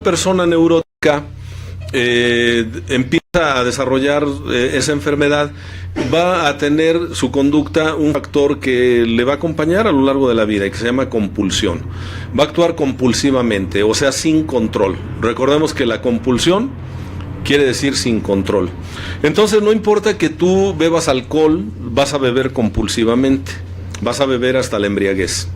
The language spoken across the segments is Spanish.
persona neurótica empieza a desarrollar esa enfermedad, va a tener su conducta un factor que le va a acompañar a lo largo de la vida y que se llama compulsión. Va a actuar compulsivamente, o sea, sin control. Recordemos que la compulsión quiere decir sin control. Entonces no importa que tú bebas alcohol, vas a beber compulsivamente, vas a beber hasta la embriaguez.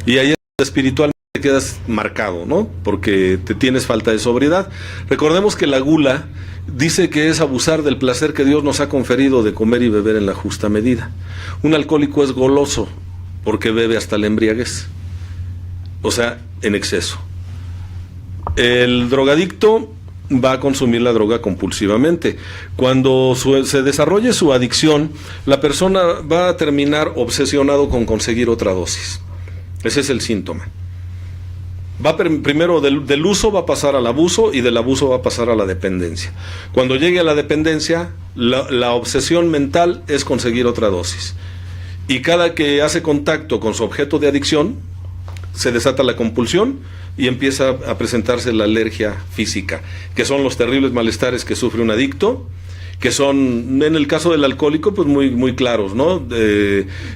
Y ahí espiritualmente quedas marcado, ¿no? Porque te tienes falta de sobriedad. Recordemos que la gula dice que es abusar del placer que Dios nos ha conferido de comer y beber en la justa medida. Un alcohólico es goloso porque bebe hasta la embriaguez, o sea, en exceso. El drogadicto va a consumir la droga compulsivamente. Cuando se desarrolle su adicción, la persona va a terminar obsesionado con conseguir otra dosis. Ese es el síntoma. Primero del uso va a pasar al abuso y del abuso va a pasar a la dependencia. Cuando llegue a la dependencia, la obsesión mental es conseguir otra dosis. Y cada que hace contacto con su objeto de adicción, se desata la compulsión y empieza a presentarse la alergia física, que son los terribles malestares que sufre un adicto, que son, en el caso del alcohólico, pues muy claros, ¿no?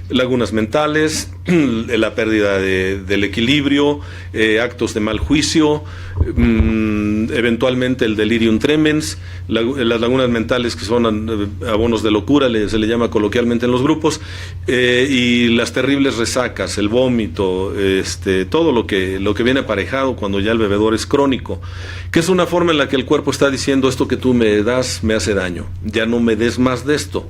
Lagunas mentales, la pérdida del equilibrio, actos de mal juicio, eventualmente el delirium tremens, las lagunas mentales que son abonos de locura, se le llama coloquialmente en los grupos, y las terribles resacas, el vómito, todo lo que viene aparejado cuando ya el bebedor es crónico, que es una forma en la que el cuerpo está diciendo: esto que tú me das me hace daño, ya no me des más de esto.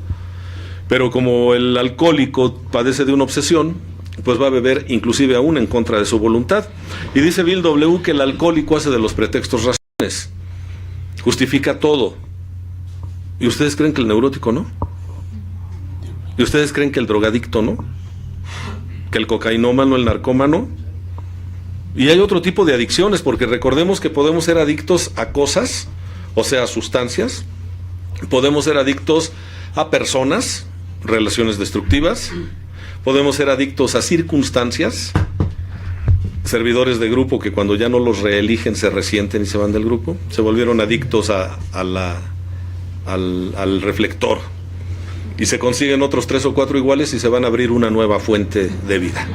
Pero como el alcohólico padece de una obsesión, pues va a beber inclusive aún en contra de su voluntad. Y dice Bill W. que el alcohólico hace de los pretextos razones, justifica todo. ¿Y ustedes creen que el neurótico no? ¿Y ustedes creen que el drogadicto no? ¿Que el cocainómano, el narcómano? Y hay otro tipo de adicciones, porque recordemos que podemos ser adictos a cosas, o sea, a sustancias. Podemos ser adictos a personas, relaciones destructivas. Podemos ser adictos a circunstancias, servidores de grupo que cuando ya no los reeligen se resienten y se van del grupo. Se volvieron adictos al reflector y se consiguen otros 3 o 4 iguales y se van a abrir una nueva fuente de vida.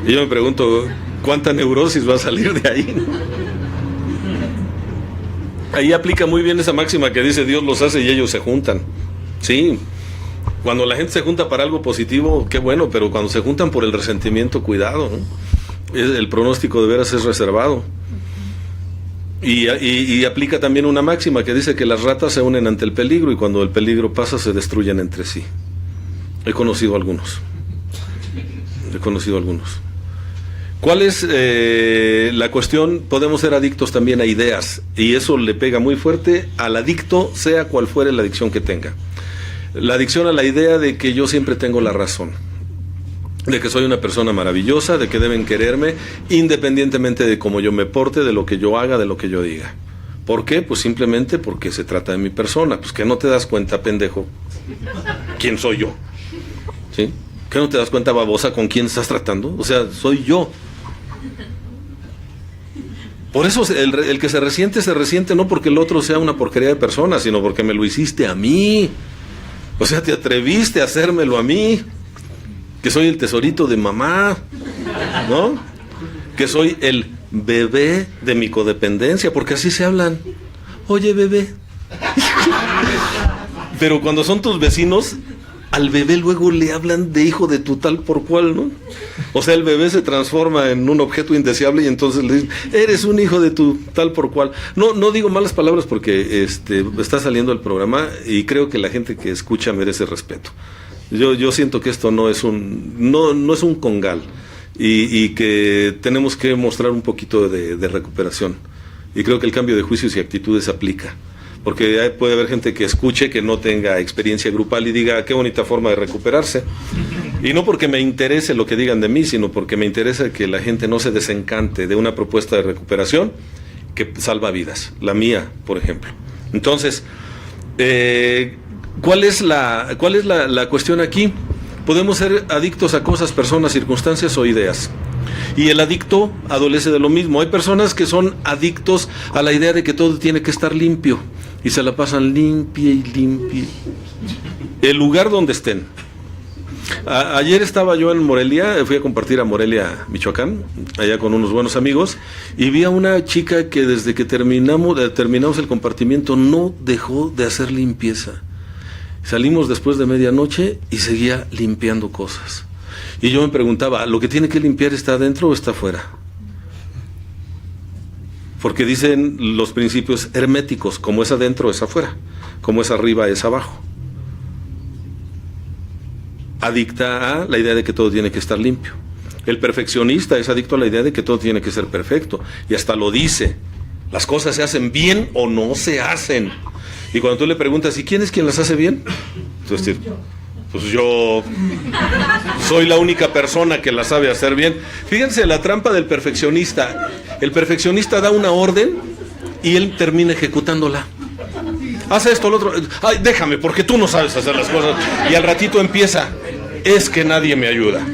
Y yo me pregunto, ¿cuánta neurosis va a salir de ahí? Ahí aplica muy bien esa máxima que dice: Dios los hace y ellos se juntan. Sí, cuando la gente se junta para algo positivo, qué bueno, pero cuando se juntan por el resentimiento, cuidado, ¿no? El pronóstico de veras es reservado. Y aplica también una máxima que dice que las ratas se unen ante el peligro y cuando el peligro pasa se destruyen entre sí. He conocido algunos. ¿Cuál es la cuestión? Podemos ser adictos también a ideas y eso le pega muy fuerte al adicto, sea cual fuere la adicción que tenga. La adicción a la idea de que yo siempre tengo la razón, de que soy una persona maravillosa, de que deben quererme independientemente de cómo yo me porte, de lo que yo haga, de lo que yo diga. ¿Por qué? Pues simplemente porque se trata de mi persona. Pues que no te das cuenta, pendejo, quién soy yo, ¿sí? ¿Qué no te das cuenta, babosa, con quién estás tratando? O sea, soy yo. Por eso el que se resiente no porque el otro sea una porquería de persona, sino porque me lo hiciste a mí. O sea, te atreviste a hacérmelo a mí, que soy el tesorito de mamá, ¿no? Que soy el bebé de mi codependencia, porque así se hablan. Oye, bebé. Pero cuando son tus vecinos, al bebé luego le hablan de hijo de tu tal por cual, ¿no? O sea, el bebé se transforma en un objeto indeseable y entonces le dicen: eres un hijo de tu tal por cual. No digo malas palabras porque está saliendo el programa y creo que la gente que escucha merece respeto. Yo siento que esto no es un congal y que tenemos que mostrar un poquito de recuperación. Y creo que el cambio de juicios y actitudes aplica. Porque puede haber gente que escuche, que no tenga experiencia grupal y diga: qué bonita forma de recuperarse. Y no porque me interese lo que digan de mí, sino porque me interesa que la gente no se desencante de una propuesta de recuperación que salva vidas. La mía, por ejemplo. Entonces, ¿cuál es la cuestión aquí? Podemos ser adictos a cosas, personas, circunstancias o ideas. Y el adicto adolece de lo mismo. Hay personas que son adictos a la idea de que todo tiene que estar limpio y se la pasan limpia y limpia. El lugar donde estén. Ayer estaba yo en Morelia, fui a compartir a Morelia, Michoacán, allá con unos buenos amigos, y vi a una chica que desde que terminamos el compartimiento no dejó de hacer limpieza. Salimos después de medianoche y seguía limpiando cosas. Y yo me preguntaba, ¿lo que tiene que limpiar está adentro o está afuera? Porque dicen los principios herméticos, como es adentro es afuera, como es arriba es abajo. Adicta a la idea de que todo tiene que estar limpio. El perfeccionista es adicto a la idea de que todo tiene que ser perfecto, y hasta lo dice, las cosas se hacen bien o no se hacen. Y cuando tú le preguntas, ¿y quién es quien las hace bien? Entonces, pues yo soy la única persona que las sabe hacer bien. Fíjense la trampa del perfeccionista. El perfeccionista da una orden y él termina ejecutándola. Haz esto, lo otro. Ay, déjame, porque tú no sabes hacer las cosas. Y al ratito empieza, es que nadie me ayuda.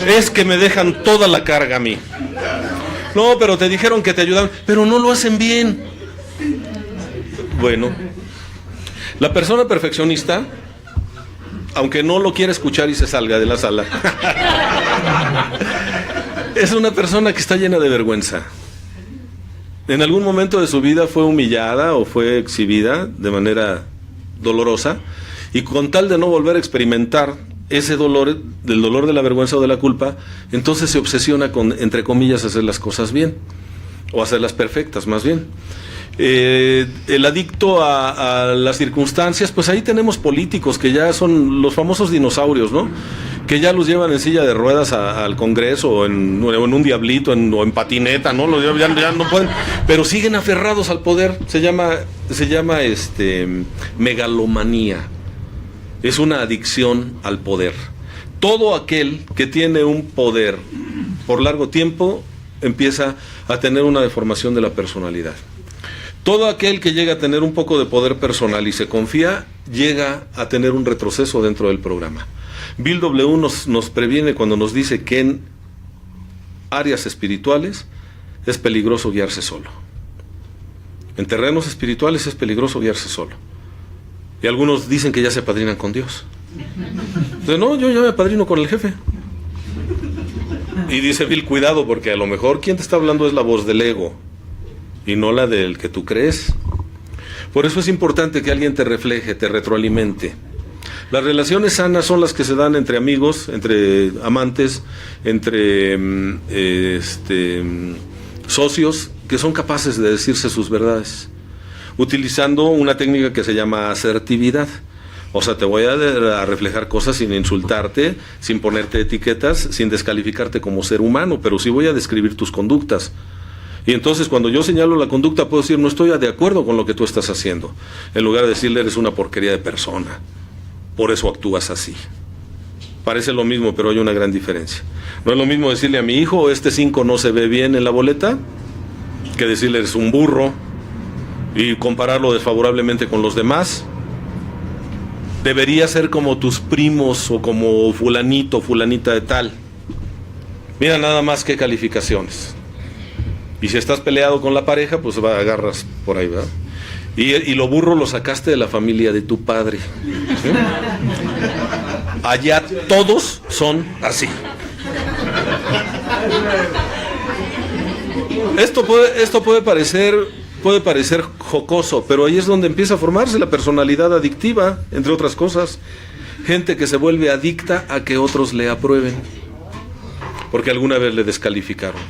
Es que me dejan toda la carga a mí. No, pero te dijeron que te ayudaban, pero no lo hacen bien. Bueno, la persona perfeccionista, aunque no lo quiera escuchar y se salga de la sala, es una persona que está llena de vergüenza. En algún momento de su vida fue humillada o fue exhibida de manera dolorosa, y con tal de no volver a experimentar ese dolor, del dolor de la vergüenza o de la culpa, entonces se obsesiona con, entre comillas, hacer las cosas bien, o hacerlas perfectas más bien. El adicto a las circunstancias, pues ahí tenemos políticos que ya son los famosos dinosaurios, ¿no? Que ya los llevan en silla de ruedas al Congreso, o en un diablito, o en patineta, ¿no? Ya no pueden, pero siguen aferrados al poder. Se llama megalomanía. Es una adicción al poder. Todo aquel que tiene un poder por largo tiempo empieza a tener una deformación de la personalidad. Todo aquel que llega a tener un poco de poder personal y se confía, llega a tener un retroceso dentro del programa. Bill W. nos previene cuando nos dice que en áreas espirituales es peligroso guiarse solo. En terrenos espirituales es peligroso guiarse solo. Y algunos dicen que ya se apadrinan con Dios. Entonces, no, yo ya me apadrino con el jefe. Y dice Bill, cuidado, porque a lo mejor quien te está hablando es la voz del ego y no la del que tú crees. Por eso es importante que alguien te refleje, te retroalimente. Las relaciones sanas son las que se dan entre amigos, entre amantes, entre socios, que son capaces de decirse sus verdades, utilizando una técnica que se llama asertividad. O sea, te voy a reflejar cosas sin insultarte, sin ponerte etiquetas, sin descalificarte como ser humano, pero sí voy a describir tus conductas. Y entonces cuando yo señalo la conducta puedo decir, no estoy de acuerdo con lo que tú estás haciendo, en lugar de decirle, eres una porquería de persona, por eso actúas así. Parece lo mismo, pero hay una gran diferencia. No es lo mismo decirle a mi hijo, este 5 no se ve bien en la boleta, que decirle, eres un burro, y compararlo desfavorablemente con los demás. Debería ser como tus primos o como fulanito, fulanita de tal. Mira nada más qué calificaciones. Y si estás peleado con la pareja, pues agarras por ahí, ¿verdad? Y lo burro lo sacaste de la familia de tu padre, ¿sí? Allá todos son así. Esto puede parecer jocoso, pero ahí es donde empieza a formarse la personalidad adictiva, entre otras cosas. Gente que se vuelve adicta a que otros le aprueben, porque alguna vez le descalificaron.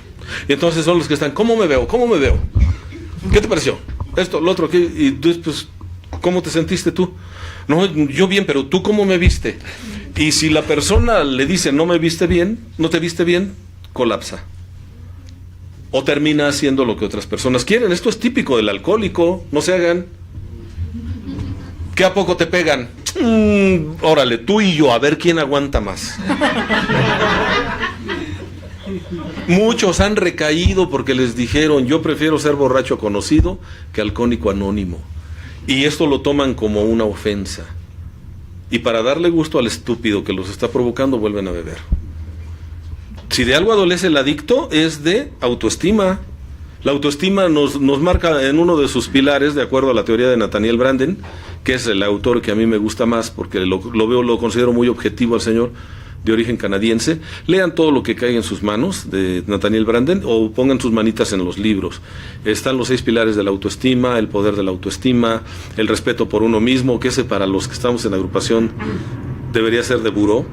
Y entonces son los que están, ¿cómo me veo? ¿Cómo me veo? ¿Qué te pareció? Esto, lo otro, y pues, ¿cómo te sentiste tú? No, yo bien, pero ¿tú cómo me viste? Y si la persona le dice, no me viste bien, no te viste bien, colapsa. O termina haciendo lo que otras personas quieren. Esto es típico del alcohólico, no se hagan. ¿Qué a poco te pegan? Órale, tú y yo, a ver quién aguanta más. Muchos han recaído porque les dijeron, yo prefiero ser borracho conocido que alcohólico anónimo. Y esto lo toman como una ofensa. Y para darle gusto al estúpido que los está provocando, vuelven a beber. Si de algo adolece el adicto es de autoestima. La autoestima nos marca en uno de sus pilares, de acuerdo a la teoría de Nathaniel Branden, que es el autor que a mí me gusta más, porque lo considero muy objetivo al señor, de origen canadiense. Lean todo lo que caiga en sus manos de Nathaniel Branden o pongan sus manitas en los libros. Están los 6 pilares de la autoestima, el poder de la autoestima, el respeto por uno mismo, que ese para los que estamos en la agrupación debería ser de buró,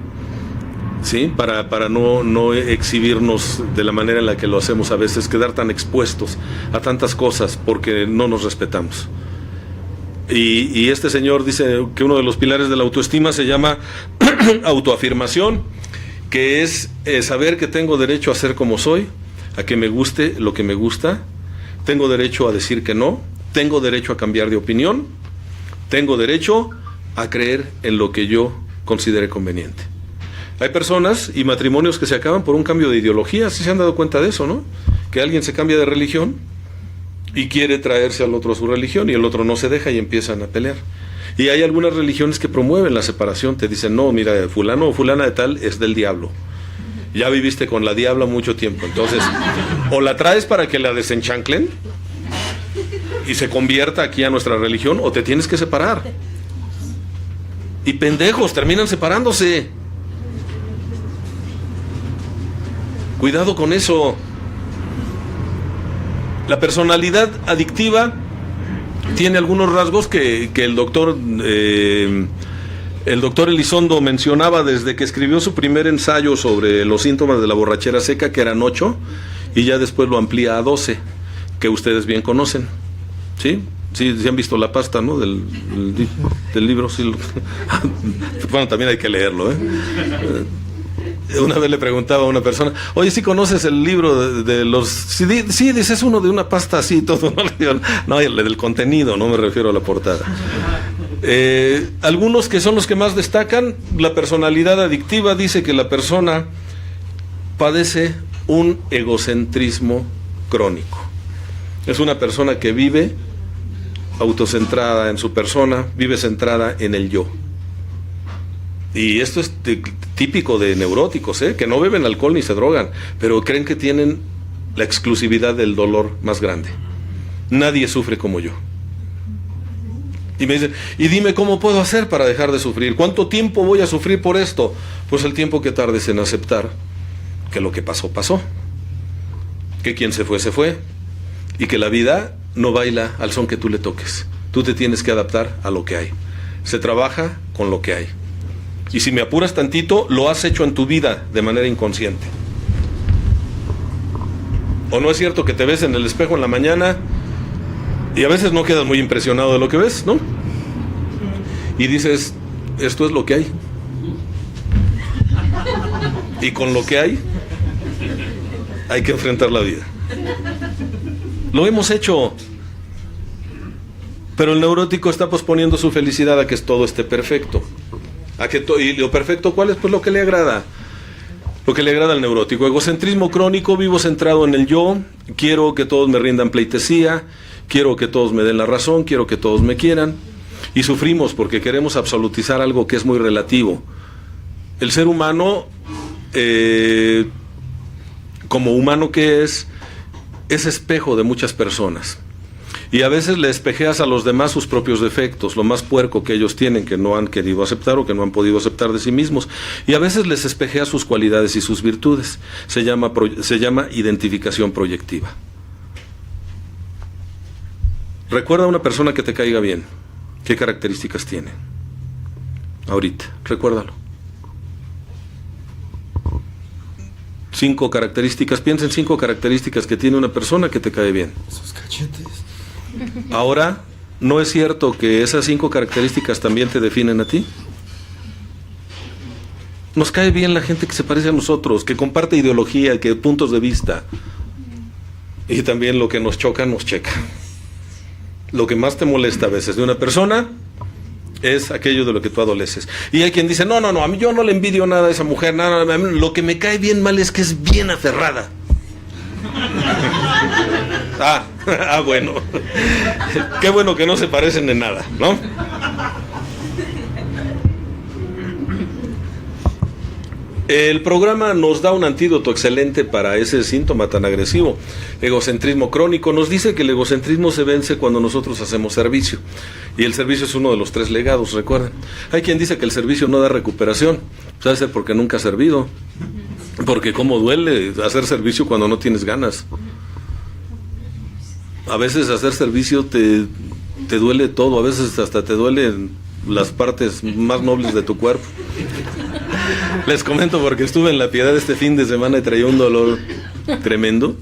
¿sí? Para no exhibirnos de la manera en la que lo hacemos a veces, quedar tan expuestos a tantas cosas porque no nos respetamos. Y este señor dice que uno de los pilares de la autoestima se llama autoafirmación, que es saber que tengo derecho a ser como soy, a que me guste lo que me gusta, tengo derecho a decir que no, tengo derecho a cambiar de opinión, tengo derecho a creer en lo que yo considere conveniente. Hay personas y matrimonios que se acaban por un cambio de ideología, ¿sí se han dado cuenta de eso, no? Que alguien se cambia de religión y quiere traerse al otro a su religión y el otro no se deja y empiezan a pelear. Y hay algunas religiones que promueven la separación, te dicen, no, mira, fulano o fulana de tal es del diablo. Ya viviste con la diabla mucho tiempo, entonces o la traes para que la desenchanclen y se convierta aquí a nuestra religión, o te tienes que separar. Y pendejos, terminan separándose. Cuidado con eso. La personalidad adictiva tiene algunos rasgos que el doctor Elizondo mencionaba desde que escribió su primer ensayo sobre los síntomas de la borrachera seca, que eran 8, y ya después lo amplía a 12, que ustedes bien conocen. ¿Sí? Sí, han visto la pasta, ¿no? Del libro. Sí. Bueno, también hay que leerlo, ¿eh? Una vez le preguntaba a una persona, oye, ¿sí conoces el libro de los...? Sí, dice, es uno de una pasta así, todo. No, el del contenido, no me refiero a la portada. Algunos que son los que más destacan, la personalidad adictiva dice que la persona padece un egocentrismo crónico. Es una persona que vive autocentrada en su persona, vive centrada en el yo. Y esto es típico de neuróticos, que no beben alcohol ni se drogan, pero creen que tienen la exclusividad del dolor más grande. Nadie sufre como yo. Y me dicen, y dime cómo puedo hacer para dejar de sufrir. ¿Cuánto tiempo voy a sufrir por esto? Pues el tiempo que tardes en aceptar que lo que pasó, pasó. Que quien se fue. Y que la vida no baila al son que tú le toques. Tú te tienes que adaptar a lo que hay. Se trabaja con lo que hay. Y si me apuras tantito, lo has hecho en tu vida de manera inconsciente. ¿O no es cierto que te ves en el espejo en la mañana y a veces no quedas muy impresionado de lo que ves, ¿no? Y dices, esto es lo que hay. Y con lo que hay que enfrentar la vida. Lo hemos hecho. Pero el neurótico está posponiendo su felicidad a que todo esté perfecto. ¿Y lo perfecto cuál es? Pues lo que le agrada. Lo que le agrada al neurótico. Egocentrismo crónico, vivo centrado en el yo. Quiero que todos me rindan pleitesía. Quiero que todos me den la razón. Quiero que todos me quieran. Y sufrimos porque queremos absolutizar algo que es muy relativo. El ser humano, como humano que es espejo de muchas personas. Y a veces le espejeas a los demás sus propios defectos, lo más puerco que ellos tienen, que no han querido aceptar o que no han podido aceptar de sí mismos. Y a veces les espejeas sus cualidades y sus virtudes. Se llama identificación proyectiva. Recuerda a una persona que te caiga bien. ¿Qué características tiene? Ahorita, recuérdalo. 5 características, piensa en 5 características que tiene una persona que te cae bien. Sus cachetes. Ahora, ¿no es cierto que esas 5 características también te definen a ti? Nos cae bien la gente que se parece a nosotros, que comparte ideología, que puntos de vista. Y también lo que nos choca, nos checa. Lo que más te molesta a veces de una persona es aquello de lo que tú adoleces. Y hay quien dice, no, a mí yo no le envidio nada a esa mujer, nada, lo que me cae bien mal es que es bien aferrada. Bueno. Qué bueno que no se parecen en nada, ¿no? El programa nos da un antídoto excelente para ese síntoma tan agresivo, egocentrismo crónico. Nos dice que el egocentrismo se vence cuando nosotros hacemos servicio. Y el servicio es uno de los 3 legados, recuerden. Hay quien dice que el servicio no da recuperación. Puede ser porque nunca ha servido. Porque cómo duele hacer servicio cuando no tienes ganas. A veces hacer servicio te duele todo, a veces hasta te duelen las partes más nobles de tu cuerpo. Les comento porque estuve en La Piedad este fin de semana y traía un dolor tremendo.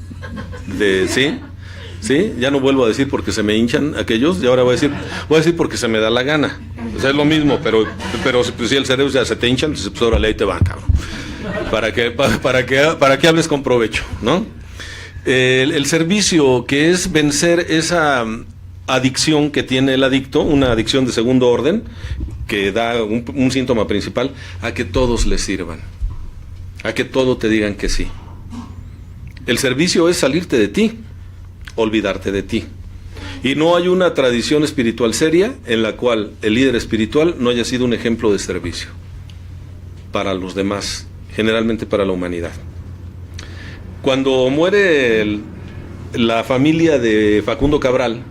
Sí, ya no vuelvo a decir porque se me hinchan aquellos, y ahora voy a decir porque se me da la gana. O sea, es lo mismo, pero pues, si el cerebro ya se te hinchan, pues órale, ahí te van, cabrón. Para que hables con provecho, ¿no? El servicio, que es vencer esa adicción que tiene el adicto, una adicción de segundo orden, que da un síntoma principal, a que todos le sirvan, a que todo te digan que sí. El servicio es salirte de ti, olvidarte de ti. Y no hay una tradición espiritual seria en la cual el líder espiritual no haya sido un ejemplo de servicio para los demás, generalmente para la humanidad. Cuando muere la familia de Facundo Cabral,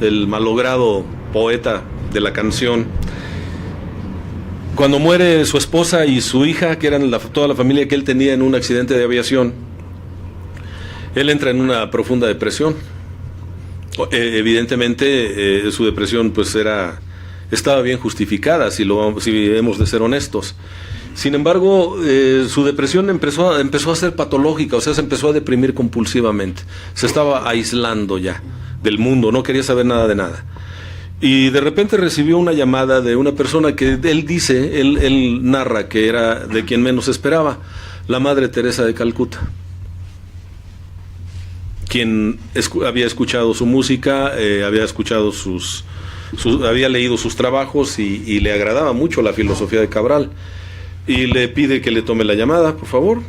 el malogrado poeta de la canción, cuando muere su esposa y su hija, que eran toda la familia que él tenía en un accidente de aviación, él entra en una profunda depresión. Evidentemente su depresión pues estaba bien justificada, si hemos de ser honestos. Sin embargo, su depresión empezó a ser patológica, o sea, se empezó a deprimir compulsivamente. Se estaba aislando ya del mundo, no quería saber nada de nada. Y de repente recibió una llamada de una persona que él narra que era de quien menos esperaba, la Madre Teresa de Calcuta, quien había escuchado su música, había leído sus trabajos y le agradaba mucho la filosofía de Cabral. Y le pide que le tome la llamada, por favor.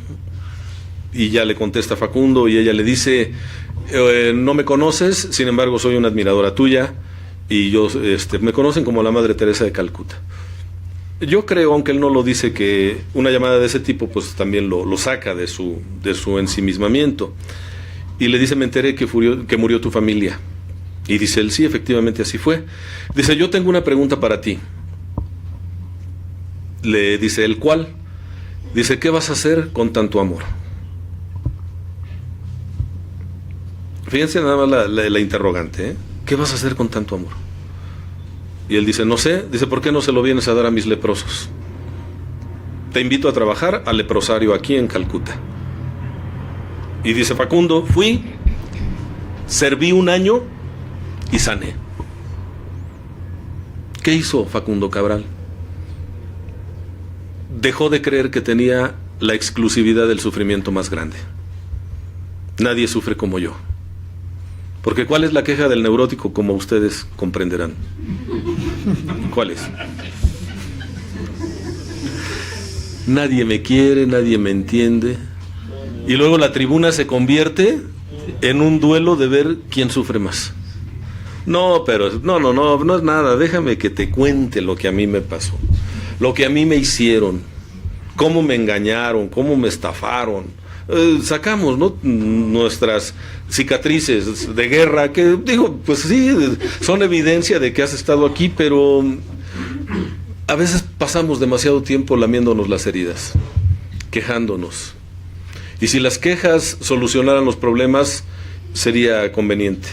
Y ya le contesta Facundo y ella le dice, no me conoces, sin embargo soy una admiradora tuya y me conocen como la Madre Teresa de Calcuta. Yo creo, aunque él no lo dice, que una llamada de ese tipo pues también lo saca de su ensimismamiento. Y le dice, me enteré que murió tu familia. Y dice él, sí, efectivamente así fue. Dice, yo tengo una pregunta para ti. Le dice él, ¿cuál? Dice, ¿qué vas a hacer con tanto amor? Fíjense nada más la interrogante, ¿eh? ¿Qué vas a hacer con tanto amor? Y él dice, no sé. Dice, ¿por qué no se lo vienes a dar a mis leprosos? Te invito a trabajar al leprosario aquí en Calcuta. Y dice Facundo, fui, serví 1 año y sané. ¿Qué hizo Facundo Cabral? Dejó de creer que tenía la exclusividad del sufrimiento más grande. Nadie sufre como yo. Porque ¿cuál es la queja del neurótico, como ustedes comprenderán? ¿Cuál es? Nadie me quiere, nadie me entiende. Y luego la tribuna se convierte en un duelo de ver quién sufre más. No es nada. Déjame que te cuente lo que a mí me pasó, lo que a mí me hicieron, cómo me engañaron, cómo me estafaron. Sacamos, ¿no?, nuestras cicatrices de guerra, que digo, pues sí, son evidencia de que has estado aquí, pero a veces pasamos demasiado tiempo lamiéndonos las heridas, quejándonos. Y si las quejas solucionaran los problemas, sería conveniente.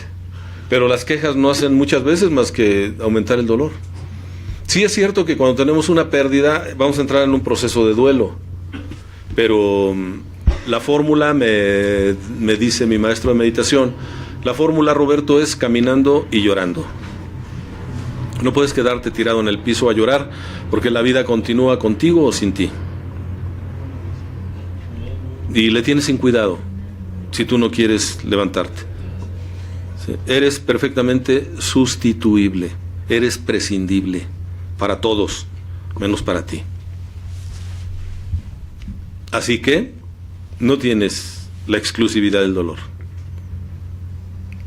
Pero las quejas no hacen muchas veces más que aumentar el dolor. Sí es cierto que cuando tenemos una pérdida vamos a entrar en un proceso de duelo, pero la fórmula, me dice mi maestro de meditación, la fórmula, Roberto, es caminando y llorando. No puedes quedarte tirado en el piso a llorar, porque la vida continúa contigo o sin ti. Y le tienes sin cuidado si tú no quieres levantarte. ¿Sí? Eres perfectamente sustituible, eres prescindible para todos, menos para ti. Así que no tienes la exclusividad del dolor.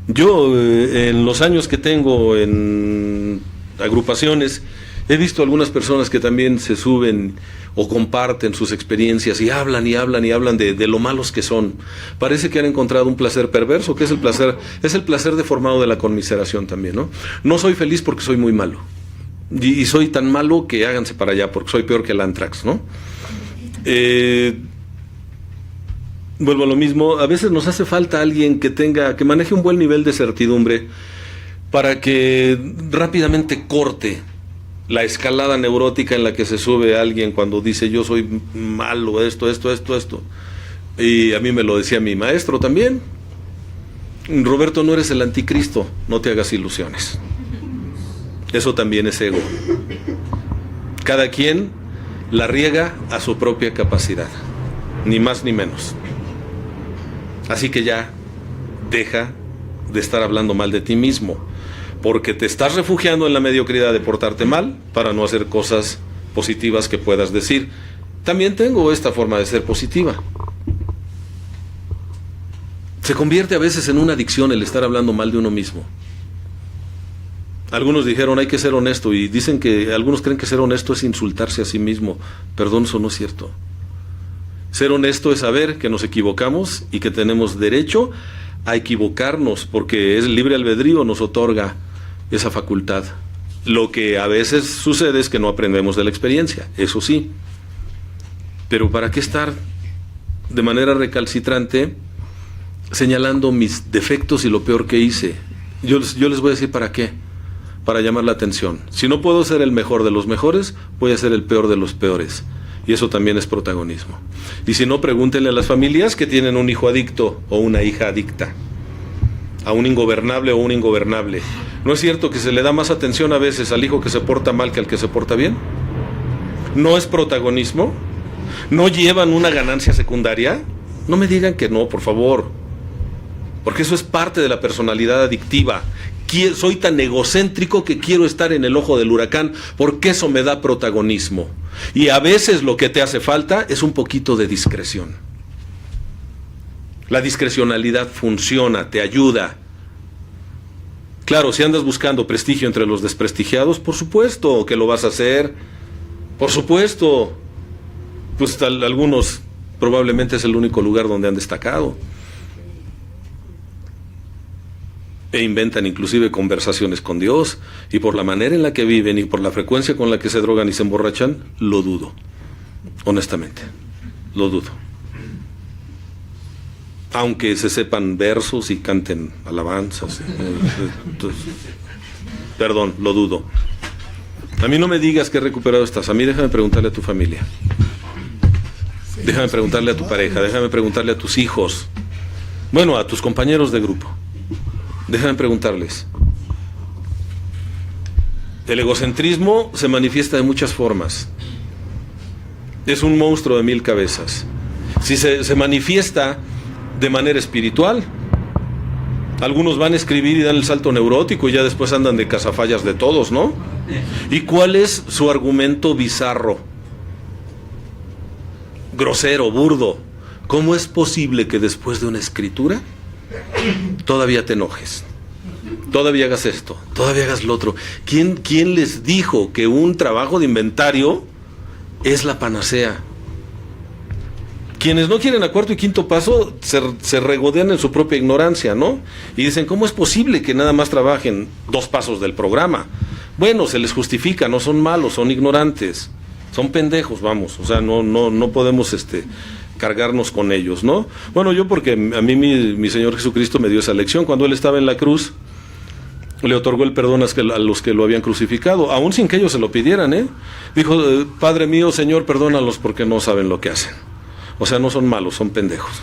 Yo, en los años que tengo en agrupaciones, He visto algunas personas que también se suben o comparten sus experiencias y hablan y hablan y hablan de lo malos que son. Parece que han encontrado un placer perverso, que es el placer deformado de la conmiseración también, ¿no? No soy feliz porque soy muy malo. Y soy tan malo que háganse para allá porque soy peor que el Antrax, ¿no? Vuelvo a lo mismo, a veces nos hace falta alguien que maneje un buen nivel de certidumbre para que rápidamente corte la escalada neurótica en la que se sube alguien cuando dice yo soy malo, esto. Y a mí me lo decía mi maestro también. Roberto, no eres el anticristo, no te hagas ilusiones. Eso también es ego. Cada quien la riega a su propia capacidad, ni más ni menos. Así que ya deja de estar hablando mal de ti mismo, porque te estás refugiando en la mediocridad de portarte mal para no hacer cosas positivas que puedas decir. También tengo esta forma de ser positiva. Se convierte a veces en una adicción el estar hablando mal de uno mismo. Algunos dijeron hay que ser honesto y dicen que algunos creen que ser honesto es insultarse a sí mismo. Perdón, eso no es cierto. Ser honesto es saber que nos equivocamos y que tenemos derecho a equivocarnos, porque el libre albedrío nos otorga esa facultad. Lo que a veces sucede es que no aprendemos de la experiencia, eso sí. Pero ¿para qué estar de manera recalcitrante señalando mis defectos y lo peor que hice? Yo les voy a decir para qué. Para llamar la atención. Si no puedo ser el mejor de los mejores, voy a ser el peor de los peores. Y eso también es protagonismo. Y si no, pregúntenle a las familias que tienen un hijo adicto o una hija adicta, a un ingobernable o un ingobernable. ¿No es cierto que se le da más atención a veces al hijo que se porta mal que al que se porta bien? ¿No es protagonismo? ¿No llevan una ganancia secundaria? No me digan que no, por favor. Porque eso es parte de la personalidad adictiva. Soy tan egocéntrico que quiero estar en el ojo del huracán porque eso me da protagonismo. Y a veces lo que te hace falta es un poquito de discreción. La discrecionalidad funciona, te ayuda. Claro, si andas buscando prestigio entre los desprestigiados, por supuesto que lo vas a hacer. Por supuesto. Pues algunos probablemente es el único lugar donde han destacado. E inventan inclusive conversaciones con Dios, y por la manera en la que viven y por la frecuencia con la que se drogan y se emborrachan, lo dudo, honestamente, lo dudo. Aunque se sepan versos y canten alabanzas, perdón, lo dudo. A mí no me digas que recuperado estás, a mí déjame preguntarle a tu familia, déjame preguntarle a tu pareja, déjame preguntarle a tus hijos, bueno, a tus compañeros de grupo. Déjame preguntarles. El egocentrismo se manifiesta de muchas formas. Es un monstruo de 1000 cabezas. Si se manifiesta de manera espiritual, algunos van a escribir y dan el salto neurótico y ya después andan de cazafallas de todos, ¿no? ¿Y cuál es su argumento bizarro? Grosero, burdo. ¿Cómo es posible que después de una escritura todavía te enojes, todavía hagas esto, todavía hagas lo otro? ¿Quién les dijo que un trabajo de inventario es la panacea? Quienes no quieren a cuarto y quinto paso se regodean en su propia ignorancia, ¿no? Y dicen, ¿cómo es posible que nada más trabajen 2 pasos del programa? Bueno, se les justifica, no son malos, son ignorantes, son pendejos, vamos, o sea, no podemos cargarnos con ellos, ¿no? Bueno, yo porque a mí mi Señor Jesucristo me dio esa lección. Cuando Él estaba en la cruz, le otorgó el perdón a los que lo habían crucificado, aún sin que ellos se lo pidieran, ¿eh? Dijo, Padre mío, Señor, perdónalos porque no saben lo que hacen. O sea, no son malos, son pendejos.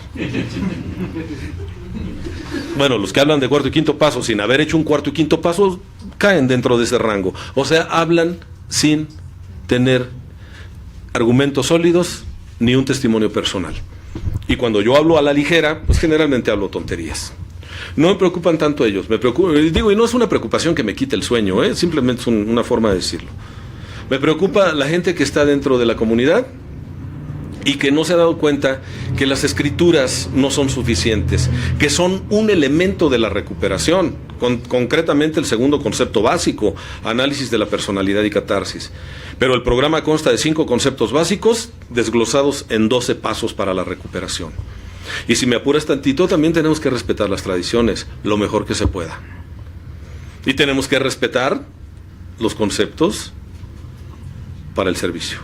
Bueno, los que hablan de cuarto y quinto paso sin haber hecho un cuarto y quinto paso caen dentro de ese rango. O sea, hablan sin tener argumentos sólidos ni un testimonio personal. Y cuando yo hablo a la ligera, pues generalmente hablo tonterías. No me preocupan tanto ellos, me preocupa, digo, y no es una preocupación que me quite el sueño, simplemente es una forma de decirlo. Me preocupa la gente que está dentro de la comunidad y que no se ha dado cuenta que las escrituras no son suficientes, que son un elemento de la recuperación. concretamente el segundo concepto básico, análisis de la personalidad y catarsis. Pero el programa consta de 5 conceptos básicos desglosados en 12 pasos para la recuperación. Y si me apuras tantito, también tenemos que respetar las tradiciones, lo mejor que se pueda. Y tenemos que respetar los conceptos para el servicio.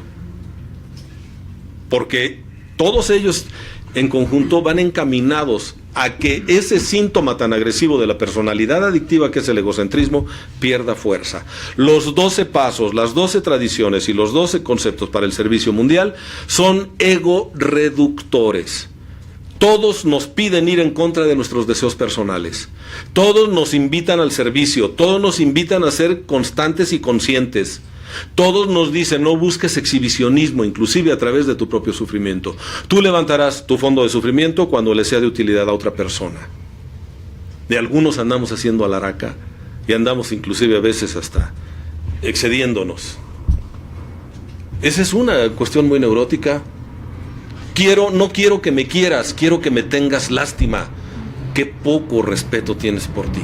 Porque todos ellos en conjunto van encaminados a que ese síntoma tan agresivo de la personalidad adictiva que es el egocentrismo pierda fuerza. Los 12 pasos, las 12 tradiciones y los 12 conceptos para el servicio mundial son ego reductores. Todos nos piden ir en contra de nuestros deseos personales. Todos nos invitan al servicio, todos nos invitan a ser constantes y conscientes. Todos nos dicen, no busques exhibicionismo, inclusive a través de tu propio sufrimiento. Tú levantarás tu fondo de sufrimiento cuando le sea de utilidad a otra persona. De algunos andamos haciendo alaraca y andamos inclusive a veces hasta excediéndonos. Esa es una cuestión muy neurótica. No quiero que me quieras, quiero que me tengas lástima. Qué poco respeto tienes por ti.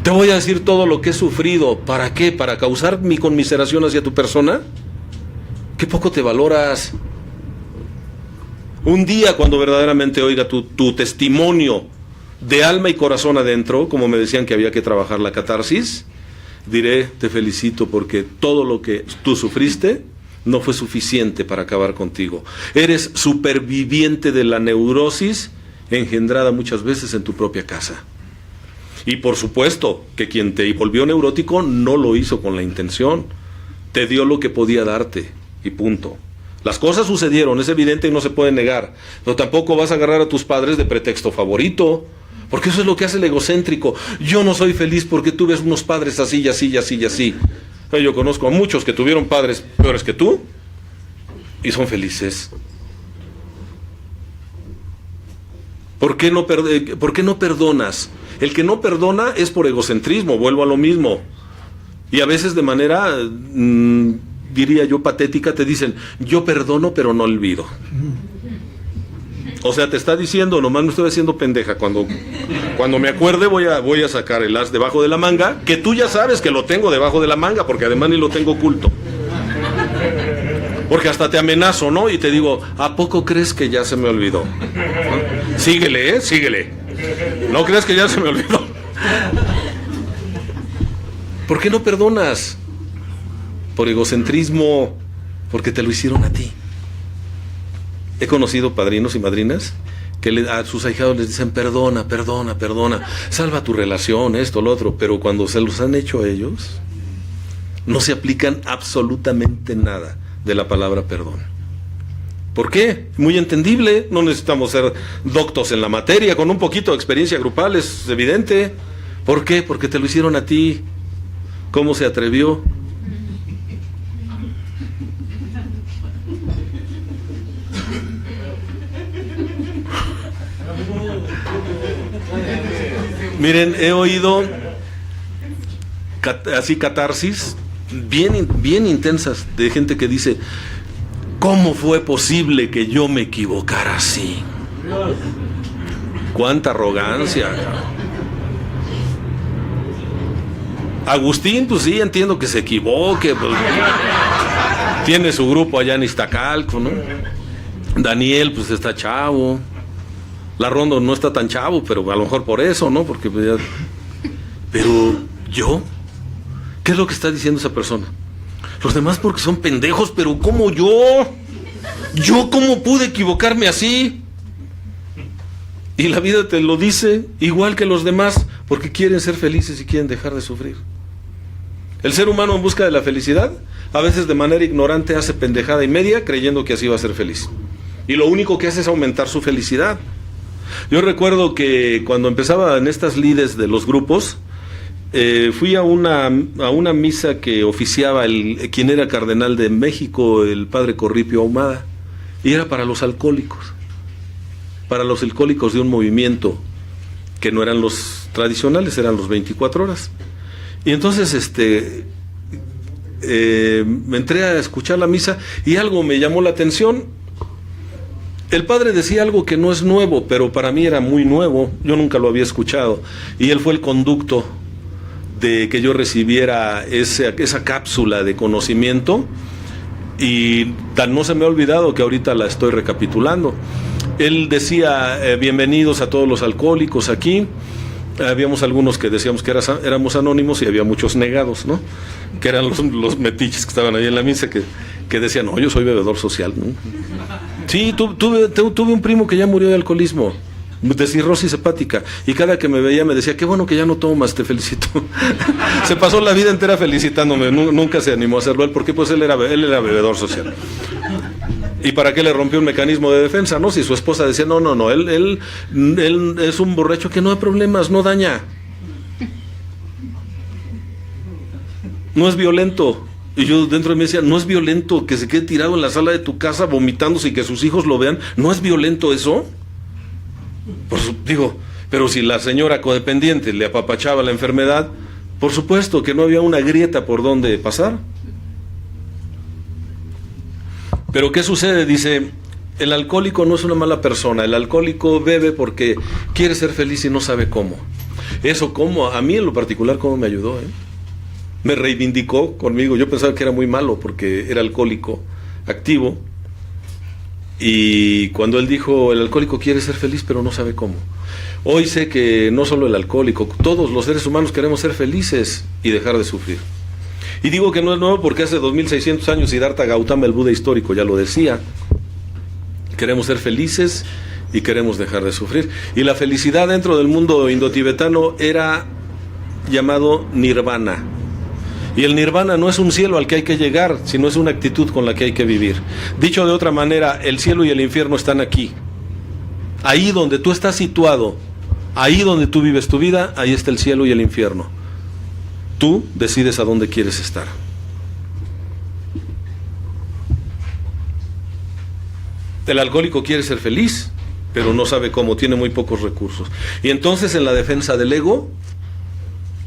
Te voy a decir todo lo que he sufrido. ¿Para qué? ¿Para causar mi conmiseración hacia tu persona? Qué poco te valoras. Un día cuando verdaderamente oiga tu testimonio de alma y corazón adentro, como me decían que había que trabajar la catarsis, diré, te felicito porque todo lo que tú sufriste no fue suficiente para acabar contigo. Eres superviviente de la neurosis engendrada muchas veces en tu propia casa. Y por supuesto que quien te volvió neurótico no lo hizo con la intención. Te dio lo que podía darte y punto. Las cosas sucedieron, es evidente y no se puede negar. Pero tampoco vas a agarrar a tus padres de pretexto favorito. Porque eso es lo que hace el egocéntrico. Yo no soy feliz porque tú ves unos padres así y así y así y así. Yo conozco a muchos que tuvieron padres peores que tú y son felices. ¿Por qué no perdonas? El que no perdona es por egocentrismo, vuelvo a lo mismo. Y a veces de manera, diría yo, patética, te dicen, yo perdono pero no olvido. O sea, te está diciendo, nomás me estoy haciendo pendeja. Cuando me acuerde voy a sacar el as debajo de la manga, que tú ya sabes que lo tengo debajo de la manga, porque además ni lo tengo oculto. Porque hasta te amenazo, ¿no? Y te digo, ¿a poco crees que ya se me olvidó? ¿No? Síguele, síguele. ¿No crees que ya se me olvidó? ¿Por qué no perdonas? Por egocentrismo, porque te lo hicieron a ti. He conocido padrinos y madrinas que a sus ahijados les dicen, perdona, perdona, perdona, salva tu relación, esto, lo otro, pero cuando se los han hecho a ellos, no se aplican absolutamente nada de la palabra perdón. ¿Por qué? Muy entendible, no necesitamos ser doctos en la materia, con un poquito de experiencia grupal es evidente. ¿Por qué? Porque te lo hicieron a ti. ¿Cómo se atrevió? Miren, he oído así catarsis bien intensas de gente que dice, ¿cómo fue posible que yo me equivocara así? ¡Cuánta arrogancia! Agustín, pues sí, entiendo que se equivoque, pues, tiene su grupo allá en Iztacalco, ¿no? Daniel, pues está chavo. La Rondo no está tan chavo, pero a lo mejor por eso, ¿no? Porque pues, ya... Pero yo, ¿qué es lo que está diciendo esa persona? Los demás porque son pendejos, pero ¿cómo yo? ¿Yo cómo pude equivocarme así? Y la vida te lo dice igual que los demás, porque quieren ser felices y quieren dejar de sufrir. El ser humano en busca de la felicidad, a veces de manera ignorante hace pendejada y media creyendo que así va a ser feliz. Y lo único que hace es aumentar su felicidad. Yo recuerdo que cuando empezaba en estas lides de los grupos, fui a una misa que oficiaba quien era cardenal de México, el padre Corripio Ahumada, y era para los alcohólicos de un movimiento que no eran los tradicionales, eran los 24 horas. Y entonces me entré a escuchar la misa y algo me llamó la atención. El padre decía algo que no es nuevo, pero para mí era muy nuevo, yo nunca lo había escuchado, y él fue el conducto de que yo recibiera esa cápsula de conocimiento, y no se me ha olvidado que ahorita la estoy recapitulando. Él decía, bienvenidos a todos los alcohólicos aquí. Habíamos algunos que decíamos que éramos anónimos y había muchos negados, ¿no? Que eran los metiches que estaban ahí en la misa que decían, no, yo soy bebedor social, ¿no? Sí, tuve un primo que ya murió de alcoholismo, de cirrosis hepática, y cada que me veía me decía, qué bueno que ya no tomas, te felicito. Se pasó la vida entera felicitándome, nunca se animó a hacerlo él, porque pues él era bebedor social. ¿Y para qué le rompió un mecanismo de defensa? No, si su esposa decía, no, él es un borracho que no hay problemas, no daña. No es violento. Y yo dentro de mí decía, no es violento que se quede tirado en la sala de tu casa vomitándose y que sus hijos lo vean. ¿No es violento eso? Digo, pero si la señora codependiente le apapachaba la enfermedad, por supuesto que no había una grieta por donde pasar. Pero ¿qué sucede? Dice, el alcohólico no es una mala persona, el alcohólico bebe porque quiere ser feliz y no sabe cómo. Eso cómo, a mí en lo particular, cómo me ayudó, Me reivindicó conmigo. Yo pensaba que era muy malo porque era alcohólico activo, y cuando él dijo, el alcohólico quiere ser feliz pero no sabe cómo. Hoy sé que no solo el alcohólico, todos los seres humanos queremos ser felices y dejar de sufrir. Y digo que no es nuevo porque hace 2600 años Siddhartha Gautama, el Buda histórico, ya lo decía. Queremos ser felices y queremos dejar de sufrir. Y la felicidad dentro del mundo indotibetano era llamado nirvana. Y el nirvana no es un cielo al que hay que llegar, sino es una actitud con la que hay que vivir. Dicho de otra manera, el cielo y el infierno están aquí. Ahí donde tú estás situado, ahí donde tú vives tu vida, ahí está el cielo y el infierno. Tú decides a dónde quieres estar. El alcohólico quiere ser feliz, pero no sabe cómo, tiene muy pocos recursos. Y entonces, en la defensa del ego,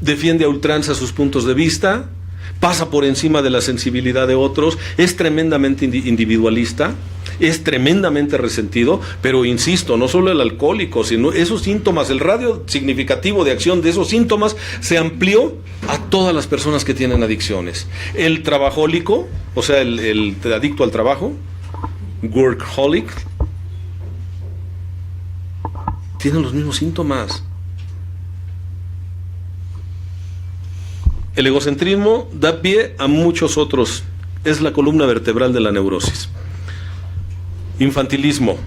defiende a ultranza sus puntos de vista, pasa por encima de la sensibilidad de otros, es tremendamente individualista, es tremendamente resentido, pero insisto, no solo el alcohólico, sino esos síntomas, el radio significativo de acción de esos síntomas se amplió a todas las personas que tienen adicciones. El trabajólico, o sea, el adicto al trabajo, workaholic, tienen los mismos síntomas. El egocentrismo da pie a muchos otros, es la columna vertebral de la neurosis. Infantilismo.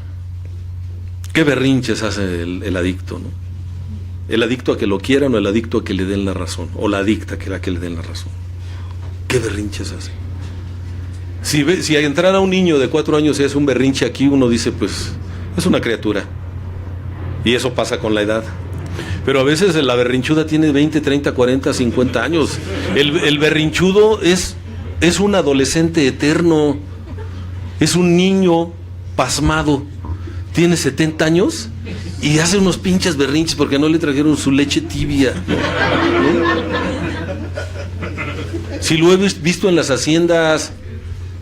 ¿Qué berrinches hace el adicto, ¿no? El adicto a que lo quieran o el adicto a que le den la razón, o la adicta a que le den la razón. ¿Qué berrinches hace? Si entrara un niño de 4 años y es un berrinche aquí, uno dice, pues, es una criatura. Y eso pasa con la edad. Pero a veces la berrinchuda tiene 20, 30, 40, 50 años. El berrinchudo es un adolescente eterno. Es un niño pasmado. Tiene 70 años y hace unos pinches berrinches porque no le trajeron su leche tibia, ¿no? Si lo he visto en las haciendas,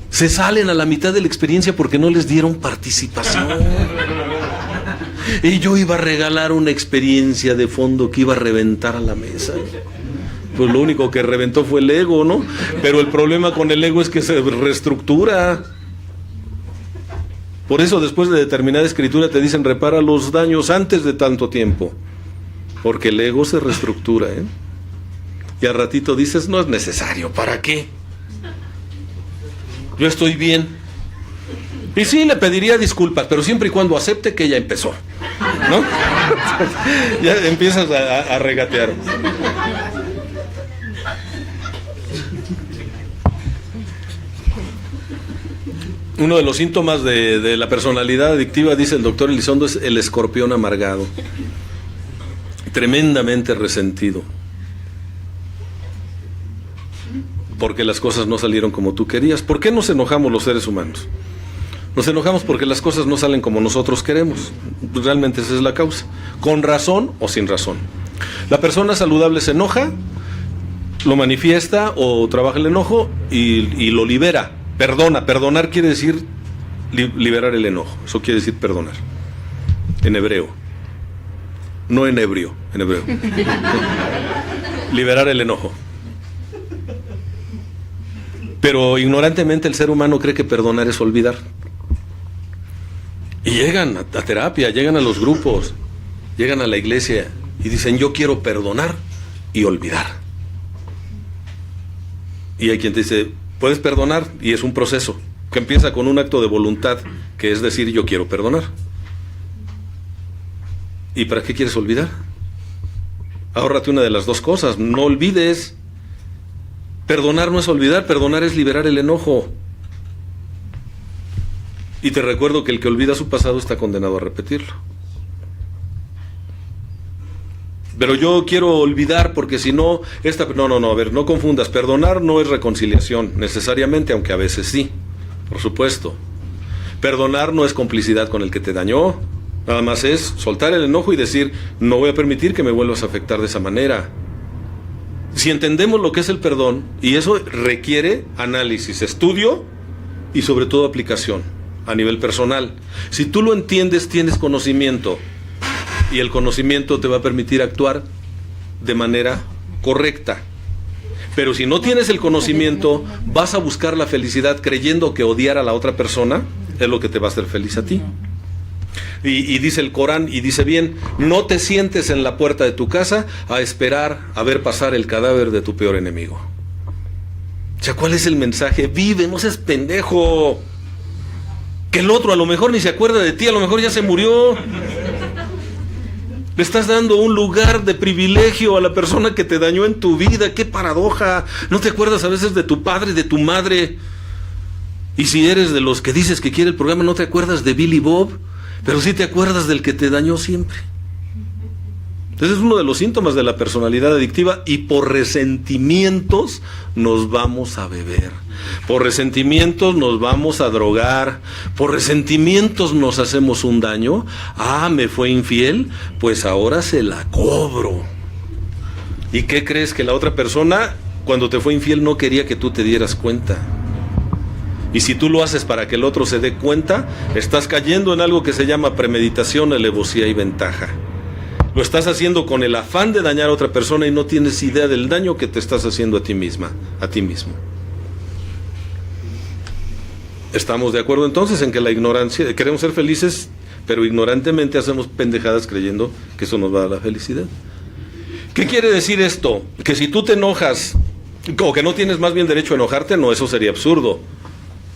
se salen a la mitad de la experiencia porque no les dieron participación. Y yo iba a regalar una experiencia de fondo que iba a reventar a la mesa. Pues lo único que reventó fue el ego, ¿no? Pero el problema con el ego es que se reestructura. Por eso después de determinada escritura te dicen repara los daños antes de tanto tiempo. Porque el ego se reestructura, ¿eh? Y al ratito dices, no es necesario, ¿para qué? Yo estoy bien. Y sí, le pediría disculpas, pero siempre y cuando acepte que ella empezó, ¿no? Ya empiezas a regatear. Uno de los síntomas de la personalidad adictiva, dice el doctor Elizondo, es el escorpión amargado. Tremendamente resentido. Porque las cosas no salieron como tú querías. ¿Por qué nos enojamos los seres humanos? Nos enojamos porque las cosas no salen como nosotros queremos. Realmente esa es la causa. Con razón o sin razón. La persona saludable se enoja, lo manifiesta o trabaja el enojo y lo libera. Perdona. Perdonar quiere decir liberar el enojo. Eso quiere decir perdonar. En hebreo. No en ebrio, en hebreo. Liberar el enojo. Pero ignorantemente el ser humano cree que perdonar es olvidar. Y llegan a terapia, llegan a los grupos, llegan a la iglesia y dicen, yo quiero perdonar y olvidar. Y hay quien te dice, puedes perdonar, y es un proceso que empieza con un acto de voluntad, que es decir, yo quiero perdonar. ¿Y para qué quieres olvidar? Ahórrate una de las dos cosas, no olvides. Perdonar no es olvidar, perdonar es liberar el enojo. Y te recuerdo que el que olvida su pasado está condenado a repetirlo. Pero yo quiero olvidar porque si no, no, a ver, no confundas. Perdonar no es reconciliación, necesariamente, aunque a veces sí, por supuesto. Perdonar no es complicidad con el que te dañó. Nada más es soltar el enojo y decir, no voy a permitir que me vuelvas a afectar de esa manera. Si entendemos lo que es el perdón, y eso requiere análisis, estudio y sobre todo aplicación a nivel personal. Si tú lo entiendes, tienes conocimiento. Y el conocimiento te va a permitir actuar de manera correcta. Pero si no tienes el conocimiento, vas a buscar la felicidad creyendo que odiar a la otra persona es lo que te va a hacer feliz a ti. Y dice el Corán, y dice bien, no te sientes en la puerta de tu casa a esperar a ver pasar el cadáver de tu peor enemigo. O sea, ¿cuál es el mensaje? Vive, no seas pendejo. Que el otro a lo mejor ni se acuerda de ti, a lo mejor ya se murió. Le estás dando un lugar de privilegio a la persona que te dañó en tu vida. ¡Qué paradoja! ¿No te acuerdas a veces de tu padre, de tu madre? Y si eres de los que dices que quiere el programa, no te acuerdas de Billy Bob, pero sí te acuerdas del que te dañó siempre. Entonces es uno de los síntomas de la personalidad adictiva, y por resentimientos nos vamos a beber. Por resentimientos nos vamos a drogar, por resentimientos nos hacemos un daño. Me fue infiel, pues ahora se la cobro. ¿Y qué crees? Que la otra persona, cuando te fue infiel, no quería que tú te dieras cuenta. Y si tú lo haces para que el otro se dé cuenta, estás cayendo en algo que se llama premeditación, alevosía y ventaja. Lo estás haciendo con el afán de dañar a otra persona y no tienes idea del daño que te estás haciendo a ti misma, a ti mismo. ¿Estamos de acuerdo entonces en que la ignorancia, queremos ser felices, pero ignorantemente hacemos pendejadas creyendo que eso nos va a dar la felicidad? ¿Qué quiere decir esto? Que si tú te enojas, o que no tienes más bien derecho a enojarte, no, eso sería absurdo.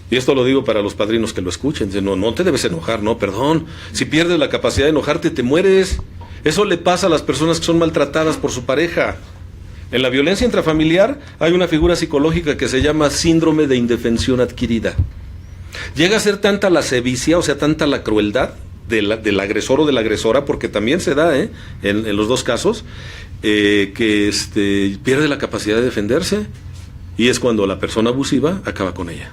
Y esto lo digo para los padrinos que lo escuchen. No te debes enojar, no, perdón. Si pierdes la capacidad de enojarte, te mueres. Eso le pasa a las personas que son maltratadas por su pareja. En la violencia intrafamiliar hay una figura psicológica que se llama síndrome de indefensión adquirida. Llega a ser tanta la sevicia, o sea, tanta la crueldad del agresor o de la agresora, porque también se da en los dos casos, que pierde la capacidad de defenderse, y es cuando la persona abusiva acaba con ella.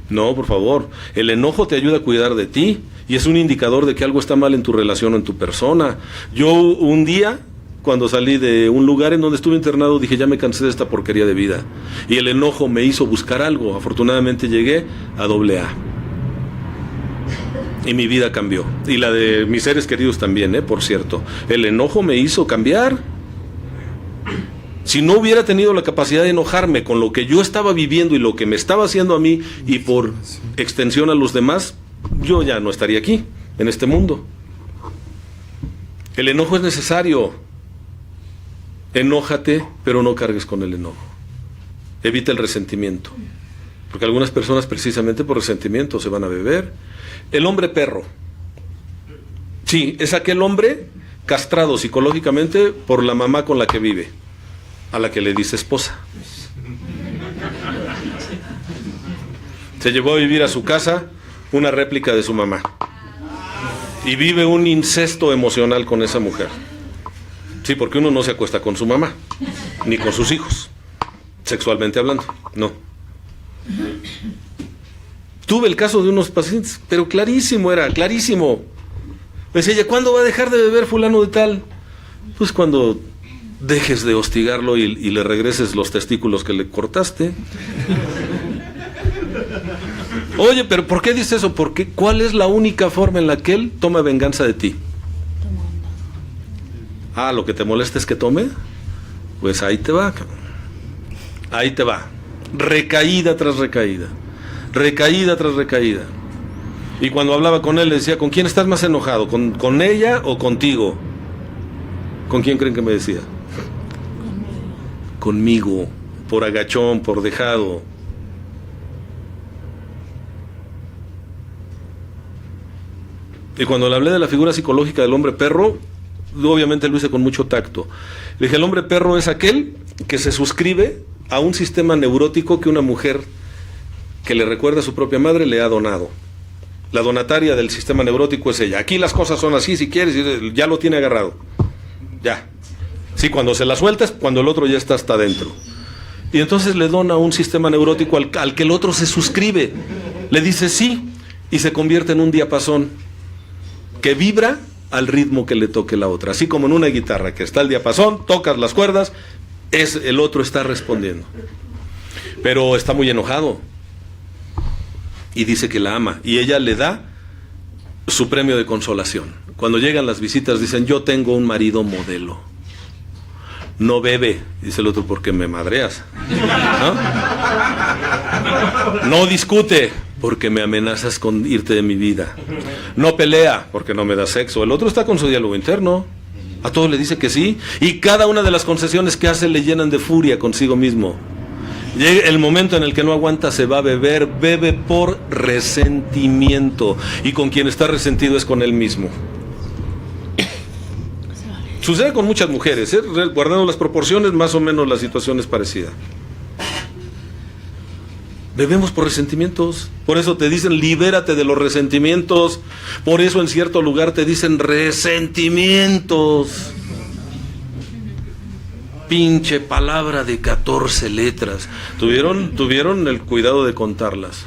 No, por favor, el enojo te ayuda a cuidar de ti, y es un indicador de que algo está mal en tu relación o en tu persona. Yo un día, cuando salí de un lugar en donde estuve internado, dije, ya me cansé de esta porquería de vida. Y el enojo me hizo buscar algo. Afortunadamente llegué a AA. Y mi vida cambió. Y la de mis seres queridos también, por cierto. El enojo me hizo cambiar. Si no hubiera tenido la capacidad de enojarme con lo que yo estaba viviendo y lo que me estaba haciendo a mí, y por extensión a los demás, yo ya no estaría aquí, en este mundo. El enojo es necesario. Enójate, pero no cargues con el enojo. Evita el resentimiento. Porque algunas personas, precisamente por resentimiento, se van a beber. El hombre perro. Sí, es aquel hombre castrado psicológicamente por la mamá con la que vive, a la que le dice esposa. Se llevó a vivir a su casa una réplica de su mamá. Y vive un incesto emocional con esa mujer. Sí, porque uno no se acuesta con su mamá, ni con sus hijos, sexualmente hablando, no. Tuve el caso de unos pacientes, pero clarísimo era, clarísimo. Me decía ella, ¿cuándo va a dejar de beber fulano de tal? Pues cuando dejes de hostigarlo y le regreses los testículos que le cortaste. Oye, pero ¿por qué dice eso? Porque ¿cuál es la única forma en la que él toma venganza de ti? Ah, ¿lo que te molesta es que tome? Pues ahí te va. Ahí te va. Recaída tras recaída. Recaída tras recaída. Y cuando hablaba con él le decía, ¿con quién estás más enojado? ¿Con ella o contigo? ¿Con quién creen que me decía? Conmigo. Por agachón, por dejado. Y cuando le hablé de la figura psicológica del hombre perro, obviamente lo hice con mucho tacto. Le dije, el hombre perro es aquel que se suscribe a un sistema neurótico que una mujer que le recuerda a su propia madre le ha donado. La donataria del sistema neurótico es ella. Aquí las cosas son así, si quieres, ya lo tiene agarrado. Ya. Sí, cuando se la sueltas, cuando el otro ya está hasta adentro. Y entonces le dona un sistema neurótico al que el otro se suscribe. Le dice sí, y se convierte en un diapasón que vibra al ritmo que le toque la otra. Así como en una guitarra, que está el diapasón, tocas las cuerdas, el otro está respondiendo. Pero está muy enojado. Y dice que la ama. Y ella le da su premio de consolación. Cuando llegan las visitas dicen, yo tengo un marido modelo. No bebe, dice el otro, porque me madreas. No discute, porque me amenazas con irte de mi vida. No pelea, porque no me da sexo. El otro está con su diálogo interno. A todos le dice que sí. Y cada una de las concesiones que hace le llenan de furia consigo mismo. Llega el momento en el que no aguanta, se va a beber. Bebe por resentimiento. Y con quien está resentido es con él mismo. Sucede con muchas mujeres, guardando las proporciones, más o menos la situación es parecida. Bebemos por resentimientos. Por eso te dicen, libérate de los resentimientos. Por eso en cierto lugar te dicen resentimientos. Pinche palabra de 14 letras. Tuvieron el cuidado de contarlas.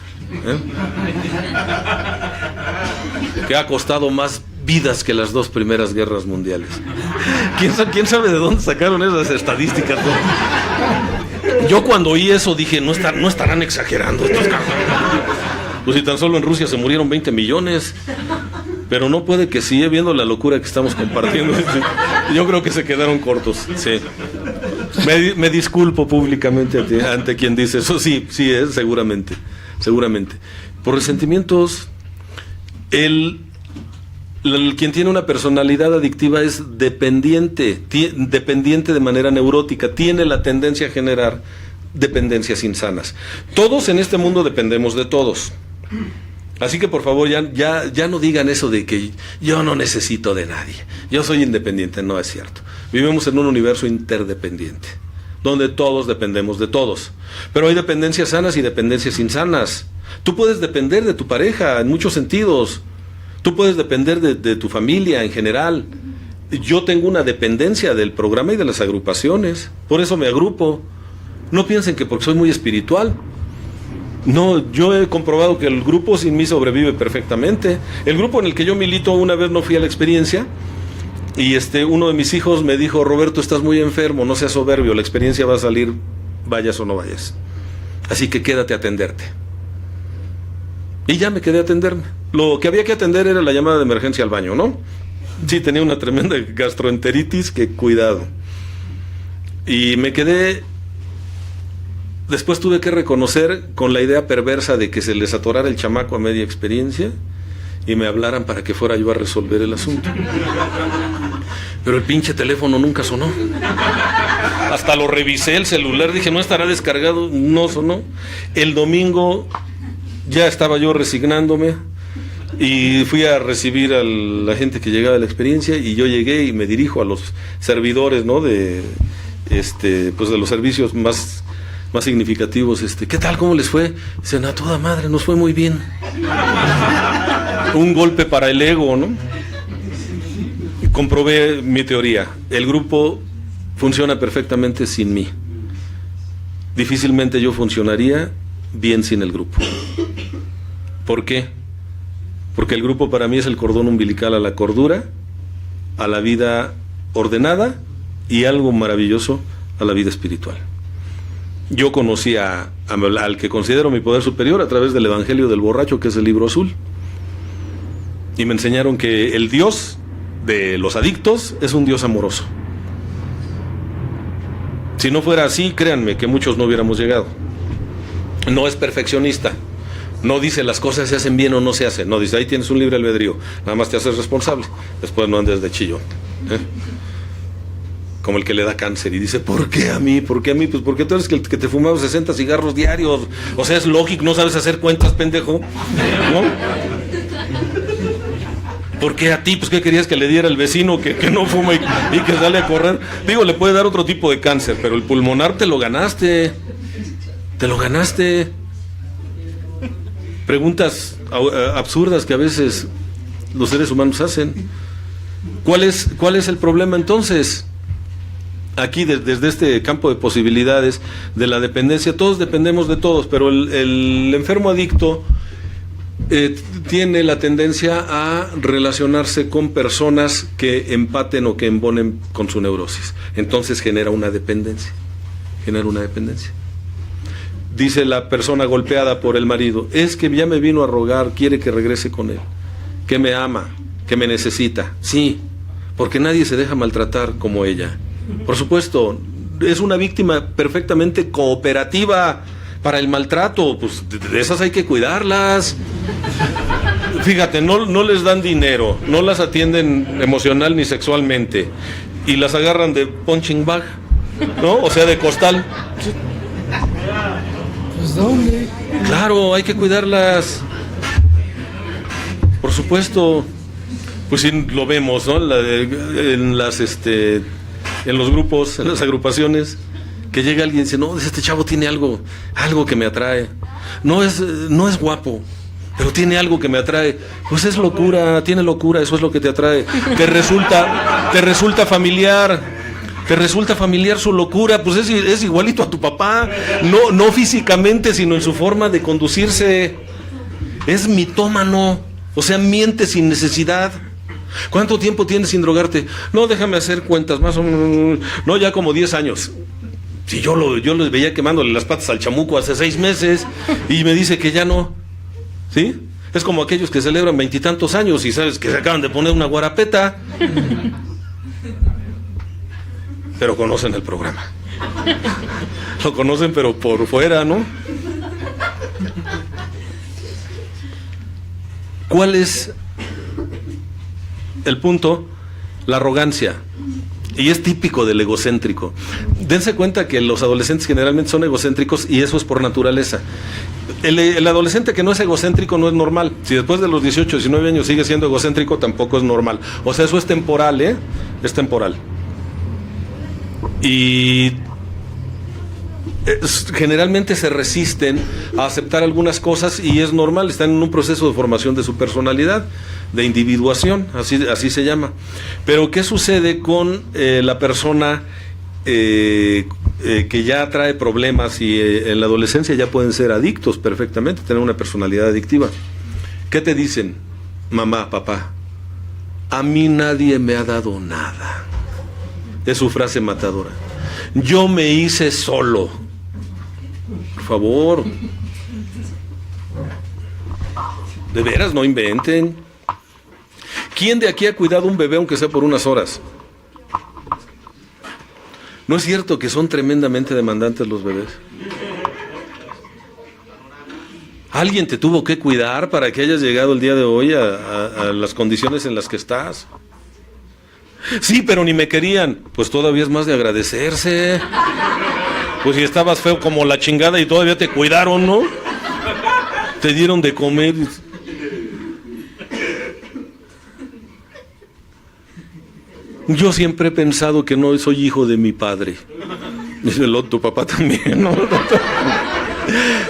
Que ha costado más vidas que las 2 primeras guerras mundiales. ¿Quién sabe de dónde sacaron esas estadísticas? Yo cuando oí eso dije, no estarán exagerando estos cabrones. Pues si tan solo en Rusia se murieron 20 millones. Pero no puede que siga viendo la locura que estamos compartiendo. Yo creo que se quedaron cortos. Sí. Me disculpo públicamente ante quien dice eso. Sí, seguramente. Por resentimientos, quien tiene una personalidad adictiva es dependiente de manera neurótica, tiene la tendencia a generar dependencias insanas. Todos en este mundo dependemos de todos. Así que por favor ya no digan eso de que yo no necesito de nadie, yo soy independiente. No es cierto. Vivimos en un universo interdependiente, donde todos dependemos de todos. Pero hay dependencias sanas y dependencias insanas. Tú puedes depender de tu pareja en muchos sentidos. Tú puedes depender de tu familia en general. Yo tengo una dependencia del programa y de las agrupaciones. Por eso me agrupo. No piensen que porque soy muy espiritual. No, yo he comprobado que el grupo sin mí sobrevive perfectamente. El grupo en el que yo milito, una vez no fui a la experiencia y uno de mis hijos me dijo, Roberto, estás muy enfermo, no seas soberbio, la experiencia va a salir, vayas o no vayas. Así que quédate a atenderte. Y ya me quedé a atenderme. Lo que había que atender era la llamada de emergencia al baño, ¿no? Sí, tenía una tremenda gastroenteritis, que cuidado. Y me quedé. Después tuve que reconocer con la idea perversa de que se les atorara el chamaco a media experiencia y me hablaran para que fuera yo a resolver el asunto. Pero el pinche teléfono nunca sonó. Hasta lo revisé el celular, dije, no estará descargado, no sonó. El domingo ya estaba yo resignándome y fui a recibir a la gente que llegaba de la experiencia y yo llegué y me dirijo a los servidores, ¿no? Pues de los servicios más significativos. ¿Qué tal? ¿Cómo les fue? Dicen, a toda madre, nos fue muy bien. Un golpe para el ego, ¿no? Y comprobé mi teoría. El grupo funciona perfectamente sin mí. Difícilmente yo funcionaría bien sin el grupo. ¿Por qué? Porque el grupo para mí es el cordón umbilical a la cordura, a la vida ordenada y algo maravilloso, a la vida espiritual. Yo conocí al que considero mi poder superior a través del Evangelio del Borracho, que es el libro azul. Y me enseñaron que el Dios de los adictos es un Dios amoroso. Si no fuera así, créanme que muchos no hubiéramos llegado. No es perfeccionista. No dice las cosas se hacen bien o no se hacen. No dice, ahí tienes un libre albedrío. Nada más te haces responsable. Después no andes de chillo. Como el que le da cáncer y dice, ¿por qué a mí? ¿Por qué a mí? Pues porque tú eres el que te fumaba 60 cigarros diarios. O sea, es lógico, no sabes hacer cuentas, pendejo. ¿No? ¿Por qué a ti? Pues ¿qué querías que le diera el vecino que no fuma y que sale a correr? Digo, le puede dar otro tipo de cáncer, pero el pulmonar te lo ganaste. Te lo ganaste. Preguntas absurdas que a veces los seres humanos hacen. ¿Cuál es el problema entonces? Aquí desde este campo de posibilidades de la dependencia, todos dependemos de todos, pero el enfermo adicto tiene la tendencia a relacionarse con personas que empaten o que embonen con su neurosis. Entonces genera una dependencia. Dice la persona golpeada por el marido, es que ya me vino a rogar, quiere que regrese con él, que me ama, que me necesita. Sí, porque nadie se deja maltratar como ella. Por supuesto, es una víctima perfectamente cooperativa para el maltrato. Pues de esas hay que cuidarlas. Fíjate, no les dan dinero, no las atienden emocional ni sexualmente, y las agarran de punching bag, ¿no? O sea, de costal. Pues ¿dónde? Claro, hay que cuidarlas. Por supuesto. Pues sí, lo vemos, ¿no? En los grupos, en las agrupaciones, que llega alguien y dice, no, este chavo tiene algo que me atrae. No es guapo, pero tiene algo que me atrae. Pues es locura, tiene locura, eso es lo que te atrae. Te resulta familiar. Te resulta familiar su locura, pues es igualito a tu papá, no físicamente, sino en su forma de conducirse. Es mitómano, o sea, miente sin necesidad. ¿Cuánto tiempo tienes sin drogarte? No, déjame hacer cuentas, más o menos. No, ya como 10 años. Si yo lo veía quemándole las patas al chamuco hace 6 meses y me dice que ya no. ¿Sí? Es como aquellos que celebran 20 y tantos años y sabes que se acaban de poner una guarapeta. Pero conocen el programa. Lo conocen, pero por fuera, ¿no? ¿Cuál es el punto? La arrogancia. Y es típico del egocéntrico. Dense cuenta que los adolescentes generalmente son egocéntricos y eso es por naturaleza. El adolescente que no es egocéntrico no es normal. Si después de los 18, 19 años sigue siendo egocéntrico, tampoco es normal. O sea, eso es temporal, ¿eh? Es temporal. Y generalmente se resisten a aceptar algunas cosas y es normal, están en un proceso de formación de su personalidad, de individuación, así se llama. Pero ¿qué sucede con la persona que ya trae problemas y en la adolescencia ya pueden ser adictos perfectamente, tener una personalidad adictiva? ¿Qué te dicen? Mamá, papá, a mí nadie me ha dado nada. Es su frase matadora. Yo me hice solo. Por favor. De veras, no inventen. ¿Quién de aquí ha cuidado un bebé aunque sea por unas horas? ¿No es cierto que son tremendamente demandantes los bebés? ¿Alguien te tuvo que cuidar para que hayas llegado el día de hoy a las condiciones en las que estás? Sí, pero ni me querían. Pues todavía es más de agradecerse. Pues si estabas feo como la chingada y todavía te cuidaron, ¿no? Te dieron de comer. Yo siempre he pensado que no soy hijo de mi padre. Dice tu papá también, ¿no?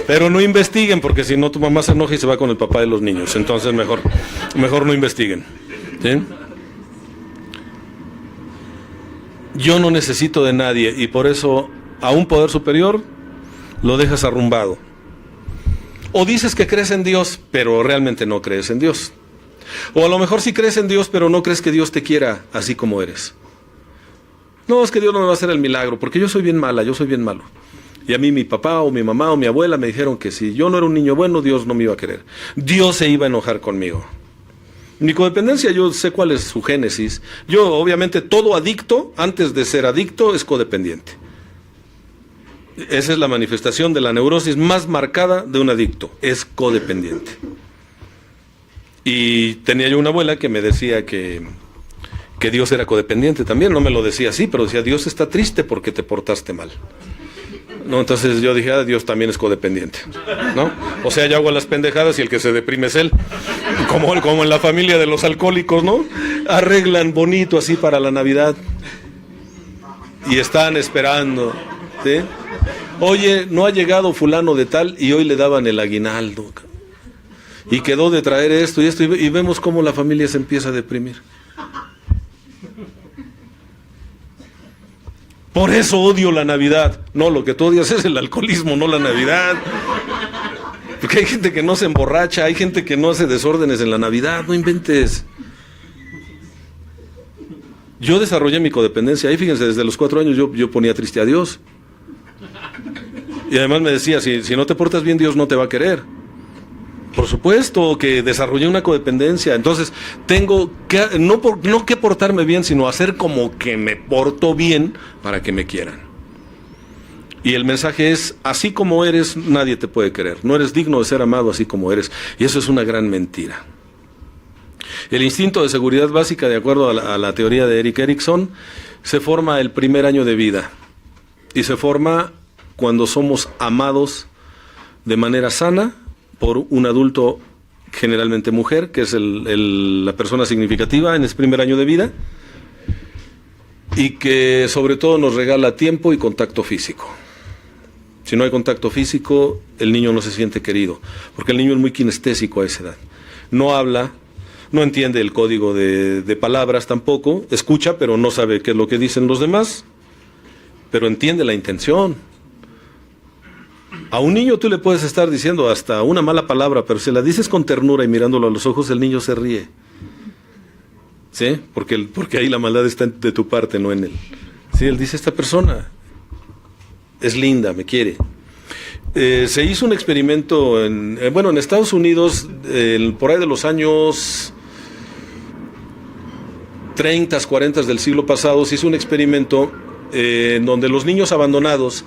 Pero no investiguen, porque si no tu mamá se enoja y se va con el papá de los niños. Entonces mejor no investiguen. ¿Sí? Yo no necesito de nadie y por eso a un poder superior lo dejas arrumbado. O dices que crees en Dios, pero realmente no crees en Dios. O a lo mejor sí crees en Dios, pero no crees que Dios te quiera así como eres. No, es que Dios no me va a hacer el milagro, porque yo soy bien mala, yo soy bien malo. Y a mí mi papá o mi mamá o mi abuela me dijeron que si yo no era un niño bueno, Dios no me iba a querer. Dios se iba a enojar conmigo. Mi codependencia, yo sé cuál es su génesis. Yo, obviamente, todo adicto, antes de ser adicto, es codependiente. Esa es la manifestación de la neurosis más marcada de un adicto, es codependiente. Y tenía yo una abuela que me decía que Dios era codependiente también, no me lo decía así, pero decía, Dios está triste porque te portaste mal. No, entonces yo dije, Dios también es codependiente, ¿no? O sea, yo hago las pendejadas y el que se deprime es él, como en la familia de los alcohólicos, ¿no? Arreglan bonito así para la Navidad y están esperando, ¿sí? Oye, no ha llegado fulano de tal y hoy le daban el aguinaldo y quedó de traer esto y vemos cómo la familia se empieza a deprimir. Por eso odio la Navidad. No, lo que tú odias es el alcoholismo, no la Navidad. Porque hay gente que no se emborracha, hay gente que no hace desórdenes en la Navidad, no inventes. Yo desarrollé mi codependencia, ahí fíjense, desde los 4 años yo ponía triste a Dios. Y además me decía, si no te portas bien, Dios no te va a querer. Por supuesto que desarrollé una codependencia, entonces tengo que, no que portarme bien, sino hacer como que me porto bien para que me quieran. Y el mensaje es, así como eres, nadie te puede querer. No eres digno de ser amado así como eres. Y eso es una gran mentira. El instinto de seguridad básica, de acuerdo a la teoría de Erik Erikson, se forma el primer año de vida. Y se forma cuando somos amados de manera sana por un adulto, generalmente mujer, que es la persona significativa en ese primer año de vida, y que sobre todo nos regala tiempo y contacto físico. Si no hay contacto físico, el niño no se siente querido, porque el niño es muy kinestésico a esa edad. No habla, no entiende el código de palabras tampoco, escucha, pero no sabe qué es lo que dicen los demás, pero entiende la intención. A un niño tú le puedes estar diciendo hasta una mala palabra, pero si la dices con ternura y mirándolo a los ojos, el niño se ríe. ¿Sí? Porque ahí la maldad está de tu parte, no en él. Sí, él dice, esta persona es linda, me quiere. Se hizo un experimento en Estados Unidos, por ahí de los años 30, 40 del siglo pasado, se hizo un experimento donde los niños abandonados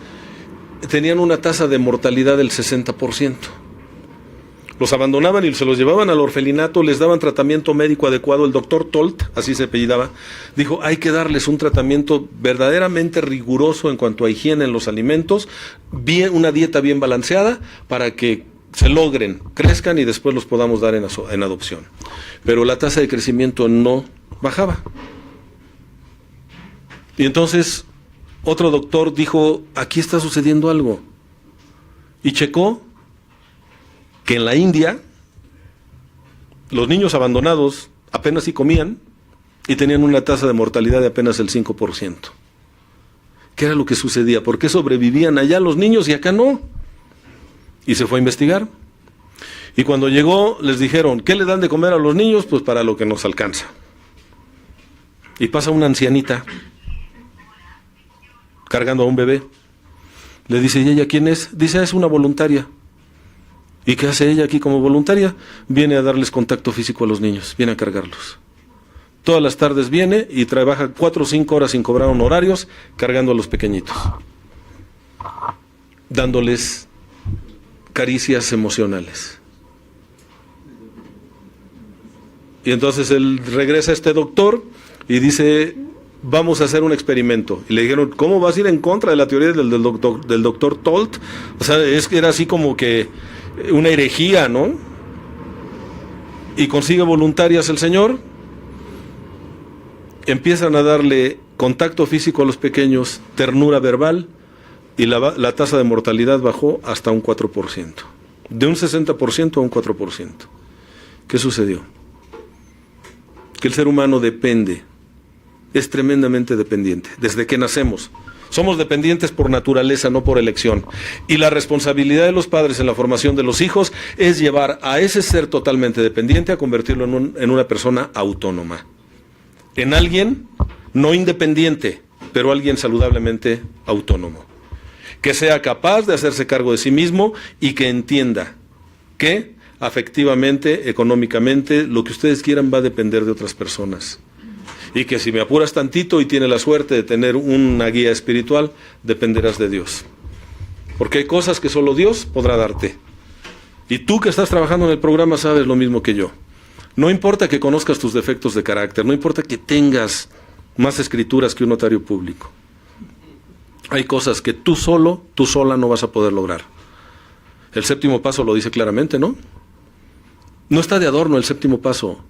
tenían una tasa de mortalidad del 60%. Los abandonaban y se los llevaban al orfelinato, les daban tratamiento médico adecuado. El doctor Tolt, así se apellidaba, dijo, hay que darles un tratamiento verdaderamente riguroso en cuanto a higiene en los alimentos, una dieta bien balanceada, para que se logren, crezcan y después los podamos dar en adopción. Pero la tasa de crecimiento no bajaba. Y entonces otro doctor dijo, aquí está sucediendo algo. Y checó que en la India los niños abandonados apenas sí comían y tenían una tasa de mortalidad de apenas el 5%. ¿Qué era lo que sucedía? ¿Por qué sobrevivían allá los niños y acá no? Y se fue a investigar. Y cuando llegó les dijeron, ¿qué le dan de comer a los niños? Pues para lo que nos alcanza. Y pasa una ancianita cargando a un bebé. Le dice, ¿y ella quién es? Dice, es una voluntaria. ¿Y qué hace ella aquí como voluntaria? Viene a darles contacto físico a los niños, viene a cargarlos. Todas las tardes viene y trabaja 4 o 5 horas sin cobrar honorarios, cargando a los pequeñitos, dándoles caricias emocionales. Y entonces él regresa a este doctor y dice, vamos a hacer un experimento. Y le dijeron, ¿cómo vas a ir en contra de la teoría del doctor Tolt? O sea, es que era así como que una herejía, ¿no? Y consigue voluntarias el señor, empiezan a darle contacto físico a los pequeños, ternura verbal, y la tasa de mortalidad bajó hasta un 4%. De un 60% a un 4%. ¿Qué sucedió? Que el ser humano depende, es tremendamente dependiente, desde que nacemos. Somos dependientes por naturaleza, no por elección. Y la responsabilidad de los padres en la formación de los hijos es llevar a ese ser totalmente dependiente a convertirlo en una persona autónoma. En alguien no independiente, pero alguien saludablemente autónomo. que sea capaz de hacerse cargo de sí mismo y que entienda que afectivamente, económicamente, lo que ustedes quieran va a depender de otras personas. Y que si me apuras tantito y tienes la suerte de tener una guía espiritual, dependerás de Dios. Porque hay cosas que solo Dios podrá darte. Y tú que estás trabajando en el programa sabes lo mismo que yo. No importa que conozcas tus defectos de carácter, no importa que tengas más escrituras que un notario público. Hay cosas que tú sola no vas a poder lograr. El séptimo paso lo dice claramente, ¿no? No está de adorno el séptimo paso.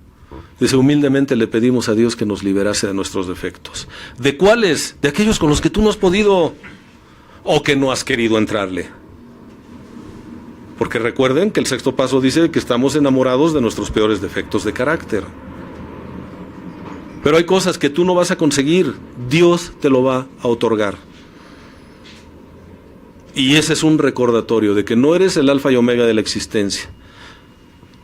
Dice, humildemente le pedimos a Dios que nos liberase de nuestros defectos. ¿De cuáles? De aquellos con los que tú no has podido o que no has querido entrarle. Porque recuerden que el sexto paso dice que estamos enamorados de nuestros peores defectos de carácter. Pero hay cosas que tú no vas a conseguir, Dios te lo va a otorgar. Y ese es un recordatorio de que no eres el alfa y omega de la existencia.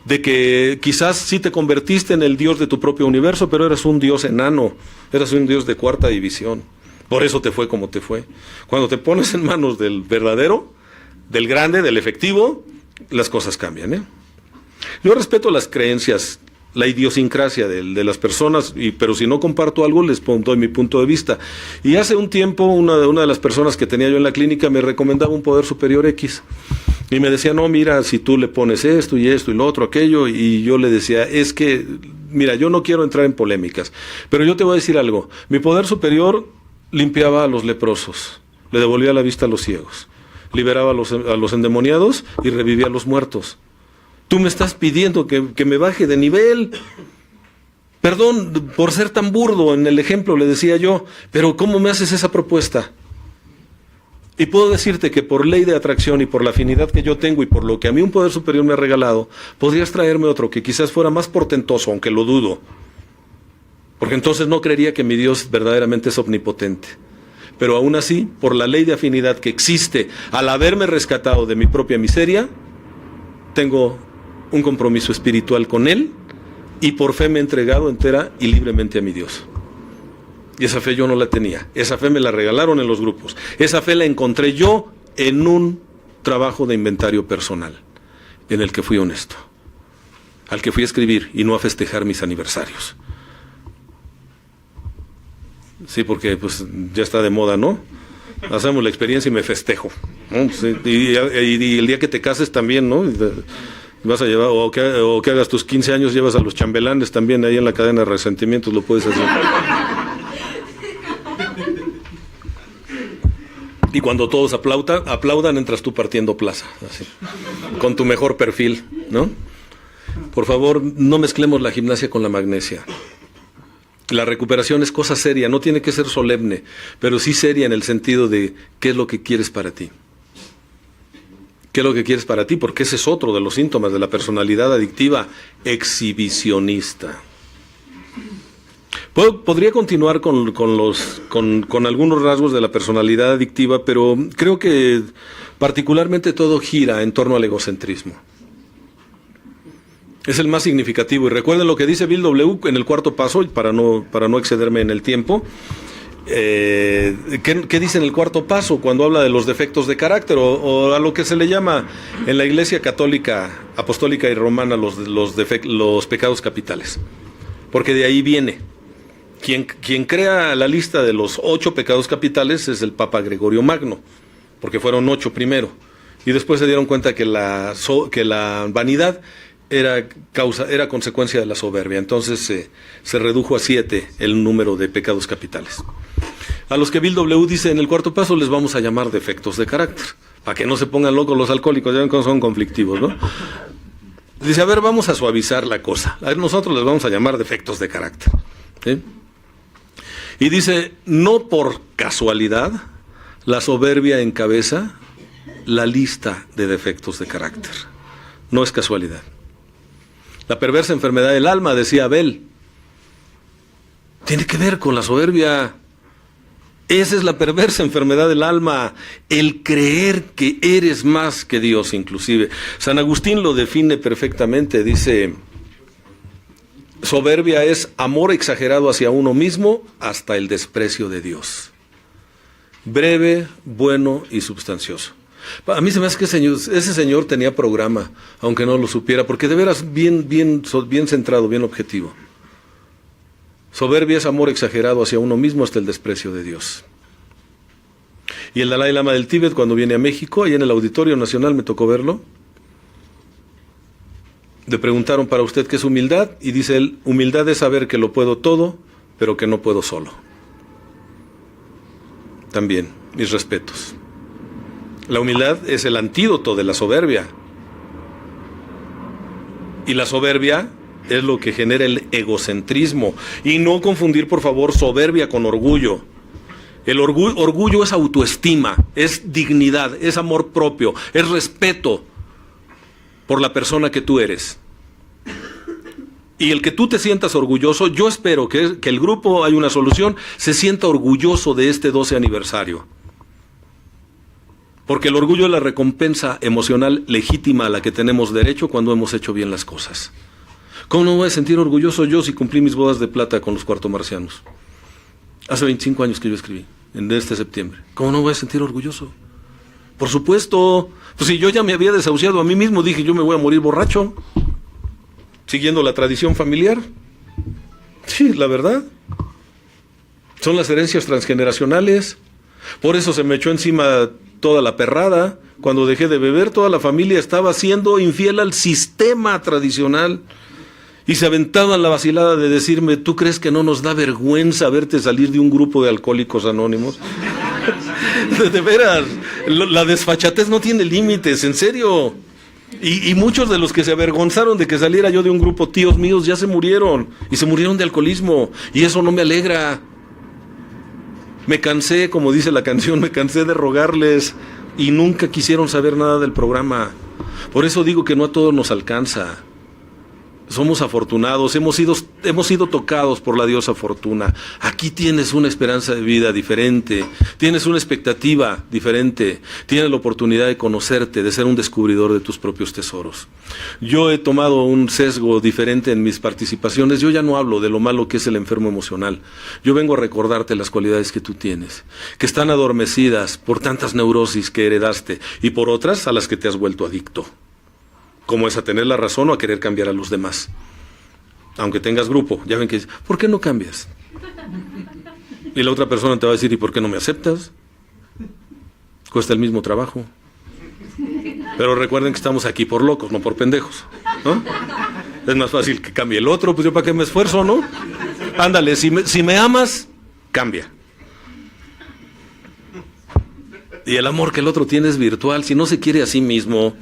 De que quizás sí te convertiste en el Dios de tu propio universo, pero eres un Dios enano, eres un Dios de cuarta división. Por eso te fue como te fue. Cuando te pones en manos del verdadero, del grande, del efectivo, las cosas cambian, ¿eh? Yo respeto las creencias, la idiosincrasia de las personas, pero si no comparto algo, les doy mi punto de vista. Y hace un tiempo, una de las personas que tenía yo en la clínica me recomendaba un poder superior X. Y me decía, no, mira, si tú le pones esto y lo otro, aquello, y yo le decía, es que, mira, yo no quiero entrar en polémicas, pero yo te voy a decir algo, mi poder superior limpiaba a los leprosos, le devolvía la vista a los ciegos, liberaba a los endemoniados y revivía a los muertos. Tú me estás pidiendo que me baje de nivel. Perdón por ser tan burdo en el ejemplo, le decía yo, pero ¿cómo me haces esa propuesta? Y puedo decirte que por ley de atracción y por la afinidad que yo tengo y por lo que a mí un poder superior me ha regalado, podrías traerme otro que quizás fuera más portentoso, aunque lo dudo. Porque entonces no creería que mi Dios verdaderamente es omnipotente. Pero aún así, por la ley de afinidad que existe, al haberme rescatado de mi propia miseria, tengo un compromiso espiritual con Él y por fe me he entregado entera y libremente a mi Dios. Y esa fe yo no la tenía. Esa fe me la regalaron en los grupos. Esa fe la encontré yo en un trabajo de inventario personal, en el que fui honesto, al que fui a escribir y no a festejar mis aniversarios. Sí, porque pues ya está de moda, ¿no? Hacemos la experiencia y me festejo, ¿no? Sí, y el día que te cases también, ¿no? Vas a llevar, o que hagas tus 15 años, llevas a los chambelanes también ahí en la cadena de resentimientos, lo puedes hacer. Y cuando todos aplaudan, entras tú partiendo plaza, así, con tu mejor perfil, ¿no? Por favor, no mezclemos la gimnasia con la magnesia. La recuperación es cosa seria, no tiene que ser solemne, pero sí seria en el sentido de qué es lo que quieres para ti. ¿Qué es lo que quieres para ti? Porque ese es otro de los síntomas de la personalidad adictiva exhibicionista. Podría continuar con algunos rasgos de la personalidad adictiva, pero creo que particularmente todo gira en torno al egocentrismo. Es el más significativo. Y recuerden lo que dice Bill W. en el cuarto paso, para no excederme en el tiempo. ¿Qué dice en el cuarto paso cuando habla de los defectos de carácter o a lo que se le llama en la Iglesia Católica, Apostólica y Romana los pecados capitales? Porque de ahí viene. Quien crea la lista de los 8 pecados capitales es el Papa Gregorio Magno, porque fueron 8 primero, y después se dieron cuenta que la vanidad era consecuencia de la soberbia, entonces se redujo a 7 el número de pecados capitales. A los que Bill W. dice en el cuarto paso les vamos a llamar defectos de carácter, para que no se pongan locos los alcohólicos, ya ven cómo son conflictivos, ¿no? Dice, a ver, vamos a suavizar la cosa, a ver, nosotros les vamos a llamar defectos de carácter, ¿sí? Y dice, no por casualidad, la soberbia encabeza la lista de defectos de carácter. No es casualidad. La perversa enfermedad del alma, decía Abel, tiene que ver con la soberbia. Esa es la perversa enfermedad del alma, el creer que eres más que Dios inclusive. San Agustín lo define perfectamente, dice, soberbia es amor exagerado hacia uno mismo hasta el desprecio de Dios. breve, bueno y substancioso. A mí se me hace que ese señor tenía programa, aunque no lo supiera, porque de veras bien centrado, bien objetivo. Soberbia es amor exagerado hacia uno mismo hasta el desprecio de Dios. Y el Dalai Lama del Tíbet, cuando viene a México, ahí en el Auditorio Nacional me tocó verlo, le preguntaron: ¿para usted qué es humildad? Y dice él: humildad es saber que lo puedo todo, pero que no puedo solo. También, mis respetos. La humildad es el antídoto de la soberbia. Y la soberbia es lo que genera el egocentrismo. Y no confundir, por favor, soberbia con orgullo. El orgullo es autoestima, es dignidad, es amor propio, es respeto por la persona que tú eres. Y el que tú te sientas orgulloso, yo espero que el grupo Hay una Solución se sienta orgulloso de este 12 aniversario. Porque el orgullo es la recompensa emocional legítima a la que tenemos derecho cuando hemos hecho bien las cosas. ¿Cómo no me voy a sentir orgulloso yo si cumplí mis bodas de plata con los cuartomarcianos? Hace 25 años que yo escribí, en este septiembre. ¿Cómo no me voy a sentir orgulloso? Por supuesto. Pues si yo ya me había desahuciado a mí mismo, dije: yo me voy a morir borracho, siguiendo la tradición familiar. Sí, la verdad. Son las herencias transgeneracionales. Por eso se me echó encima toda la perrada. Cuando dejé de beber, toda la familia estaba siendo infiel al sistema tradicional. Y se aventaban la vacilada de decirme: ¿tú crees que no nos da vergüenza verte salir de un grupo de alcohólicos anónimos? De veras, la desfachatez no tiene límites, en serio. Y muchos de los que se avergonzaron de que saliera yo de un grupo, tíos míos, ya se murieron. Y se murieron de alcoholismo. Y eso no me alegra. Me cansé, como dice la canción, me cansé de rogarles. Y nunca quisieron saber nada del programa. Por eso digo que no a todos nos alcanza. Somos afortunados, hemos sido tocados por la diosa Fortuna. Aquí tienes una esperanza de vida diferente, tienes una expectativa diferente, tienes la oportunidad de conocerte, de ser un descubridor de tus propios tesoros. Yo he tomado un sesgo diferente en mis participaciones. Yo ya no hablo de lo malo que es el enfermo emocional. Yo vengo a recordarte las cualidades que tú tienes, que están adormecidas por tantas neurosis que heredaste y por otras a las que te has vuelto adicto. Como es a tener la razón o a querer cambiar a los demás. Aunque tengas grupo, ya ven que dices: ¿por qué no cambias? Y la otra persona te va a decir: ¿y por qué no me aceptas? Cuesta el mismo trabajo. Pero recuerden que estamos aquí por locos, no por pendejos, ¿no? Es más fácil que cambie el otro, pues yo para qué me esfuerzo, ¿no? Ándale, si me amas, cambia. Y el amor que el otro tiene es virtual. Si no se quiere a sí mismo,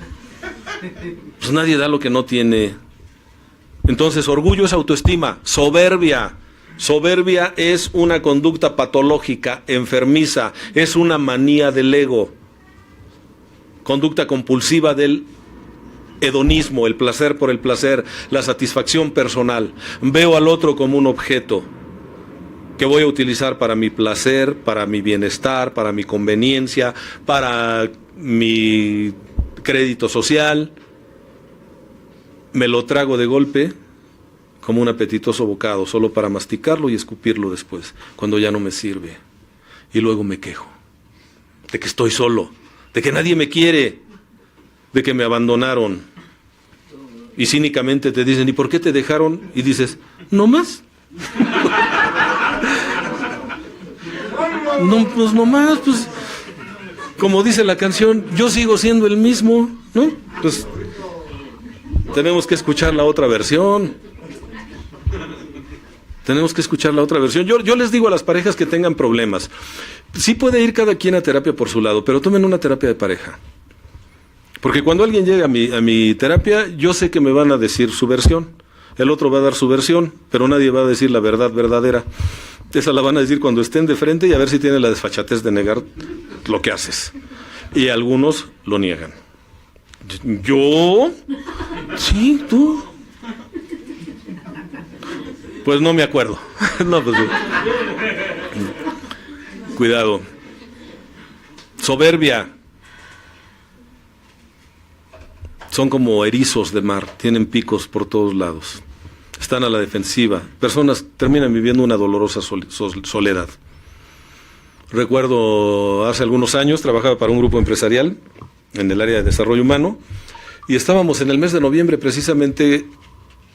pues nadie da lo que no tiene. Entonces, orgullo es autoestima. Soberbia es una conducta patológica, enfermiza, es una manía del ego. Conducta compulsiva del hedonismo, el placer por el placer, la satisfacción personal. Veo al otro como un objeto que voy a utilizar para mi placer, para mi bienestar, para mi conveniencia, para mi crédito social. Me lo trago de golpe como un apetitoso bocado, solo para masticarlo y escupirlo después, cuando ya no me sirve. Y luego me quejo de que estoy solo, de que nadie me quiere, de que me abandonaron. Y cínicamente te dicen: ¿y por qué te dejaron? Y dices: ¿no más? No, pues no más, pues como dice la canción, yo sigo siendo el mismo, ¿no? Pues tenemos que escuchar la otra versión. Tenemos que escuchar la otra versión. Yo les digo a las parejas que tengan problemas, sí puede ir cada quien a terapia por su lado, pero tomen una terapia de pareja. Porque cuando alguien llega a mi terapia, yo sé que me van a decir su versión. El otro va a dar su versión, pero nadie va a decir la verdad verdadera. Esa la van a decir cuando estén de frente y a ver si tienen la desfachatez de negar lo que haces. Y algunos lo niegan. ¿Yo? Sí, tú. Pues no me acuerdo. No, pues, cuidado. Soberbia. Son como erizos de mar, tienen picos por todos lados. Están a la defensiva. Personas terminan viviendo una dolorosa soledad. Recuerdo hace algunos años trabajaba para un grupo empresarial en el área de desarrollo humano y estábamos en el mes de noviembre precisamente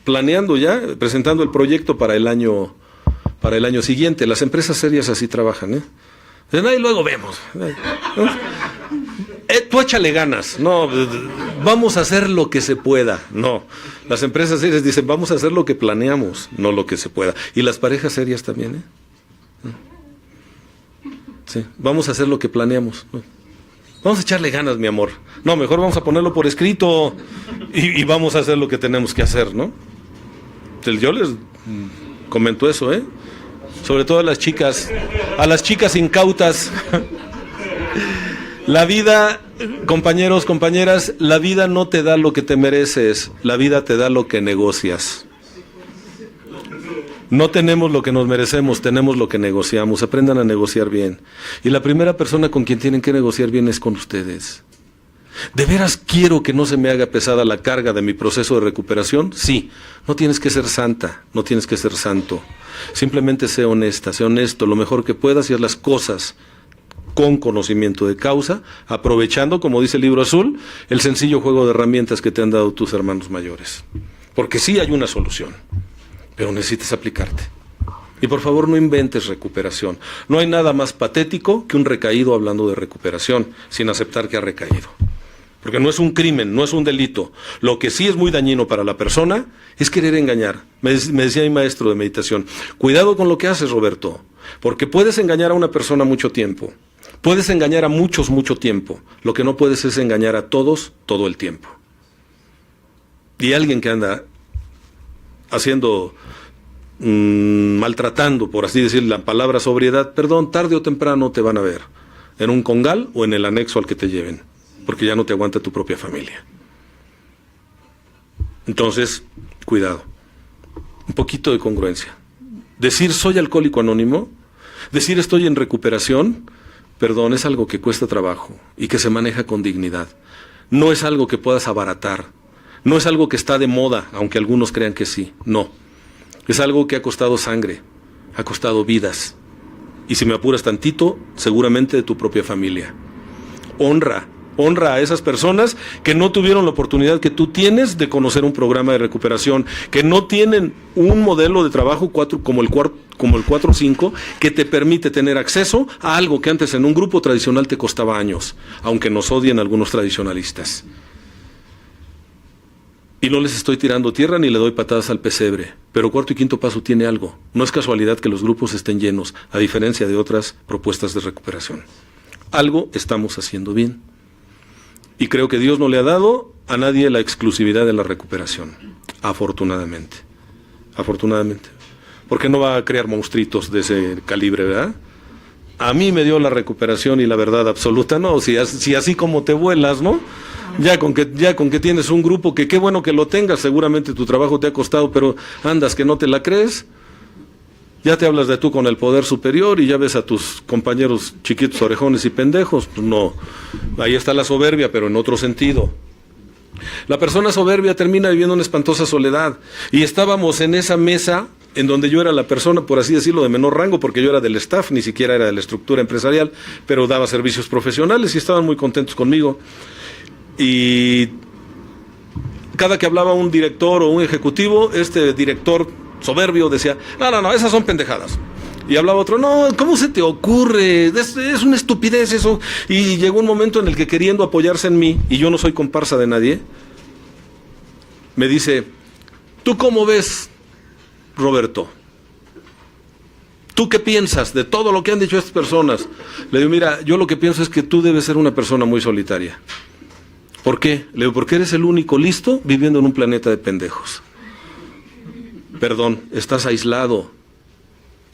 planeando ya, presentando el proyecto para el año siguiente. Las empresas serias así trabajan, ¿eh? Dicen, ahí luego vemos. ¿No? Tú échale ganas. No, vamos a hacer lo que se pueda. No, las empresas serias dicen, vamos a hacer lo que planeamos, no lo que se pueda. Y las parejas serias también, ¿eh? Sí, vamos a hacer lo que planeamos. Vamos a echarle ganas, mi amor. No, mejor vamos a ponerlo por escrito y vamos a hacer lo que tenemos que hacer, ¿no? Yo les comento eso, ¿eh? Sobre todo a las chicas incautas. La vida, compañeros, compañeras, la vida no te da lo que te mereces, la vida te da lo que negocias. No tenemos lo que nos merecemos, tenemos lo que negociamos. Aprendan a negociar bien. Y la primera persona con quien tienen que negociar bien es con ustedes. ¿De veras quiero que no se me haga pesada la carga de mi proceso de recuperación? Sí. No tienes que ser santa, no tienes que ser santo. Simplemente sé honesta, sé honesto, lo mejor que puedas y haz las cosas con conocimiento de causa, aprovechando, como dice el Libro Azul, el sencillo juego de herramientas que te han dado tus hermanos mayores. Porque sí hay una solución, pero necesitas aplicarte. Y por favor no inventes recuperación. No hay nada más patético que un recaído hablando de recuperación, sin aceptar que ha recaído. Porque no es un crimen, no es un delito. Lo que sí es muy dañino para la persona es querer engañar. Me decía mi maestro de meditación, cuidado con lo que haces, Roberto, porque puedes engañar a una persona mucho tiempo. Puedes engañar a muchos mucho tiempo. Lo que no puedes es engañar a todos todo el tiempo. Y alguien que anda haciendo, maltratando, por así decir, la palabra sobriedad, perdón, tarde o temprano te van a ver en un congal o en el anexo al que te lleven, porque ya no te aguanta tu propia familia. Entonces, cuidado, un poquito de congruencia. Decir soy alcohólico anónimo, decir estoy en recuperación, perdón, es algo que cuesta trabajo y que se maneja con dignidad. No es algo que puedas abaratar, no es algo que está de moda, aunque algunos crean que sí, no. Es algo que ha costado sangre, ha costado vidas. Y si me apuras tantito, seguramente de tu propia familia. Honra a esas personas que no tuvieron la oportunidad que tú tienes de conocer un programa de recuperación, que no tienen un modelo de trabajo como el 4-5 que te permite tener acceso a algo que antes en un grupo tradicional te costaba años, aunque nos odien algunos tradicionalistas. Y no les estoy tirando tierra ni le doy patadas al pesebre, pero cuarto y quinto paso tiene algo. No es casualidad que los grupos estén llenos, a diferencia de otras propuestas de recuperación. Algo estamos haciendo bien. Y creo que Dios no le ha dado a nadie la exclusividad de la recuperación, afortunadamente. Afortunadamente. Porque no va a crear monstruitos de ese calibre, ¿verdad? A mí me dio la recuperación y la verdad absoluta, no, si así como te vuelas, ¿no? Ya con que tienes un grupo que qué bueno que lo tengas, seguramente tu trabajo te ha costado, pero andas que no te la crees. Ya te hablas de tú con el poder superior y ya ves a tus compañeros chiquitos, orejones y pendejos. Pues no, ahí está la soberbia, pero en otro sentido. La persona soberbia termina viviendo una espantosa soledad. Y estábamos en esa mesa en donde yo era la persona, por así decirlo, de menor rango, porque yo era del staff, ni siquiera era de la estructura empresarial, pero daba servicios profesionales y estaban muy contentos conmigo. Y cada que hablaba un director o un ejecutivo, este director soberbio decía, no, esas son pendejadas. Y hablaba otro, no, ¿cómo se te ocurre? Es una estupidez eso. Y llegó un momento en el que, queriendo apoyarse en mí, y yo no soy comparsa de nadie, me dice, ¿tú cómo ves, Roberto? ¿Tú qué piensas de todo lo que han dicho estas personas? Le digo, mira, yo lo que pienso es que tú debes ser una persona muy solitaria. ¿Por qué? Le digo, porque eres el único listo viviendo en un planeta de pendejos. Perdón, estás aislado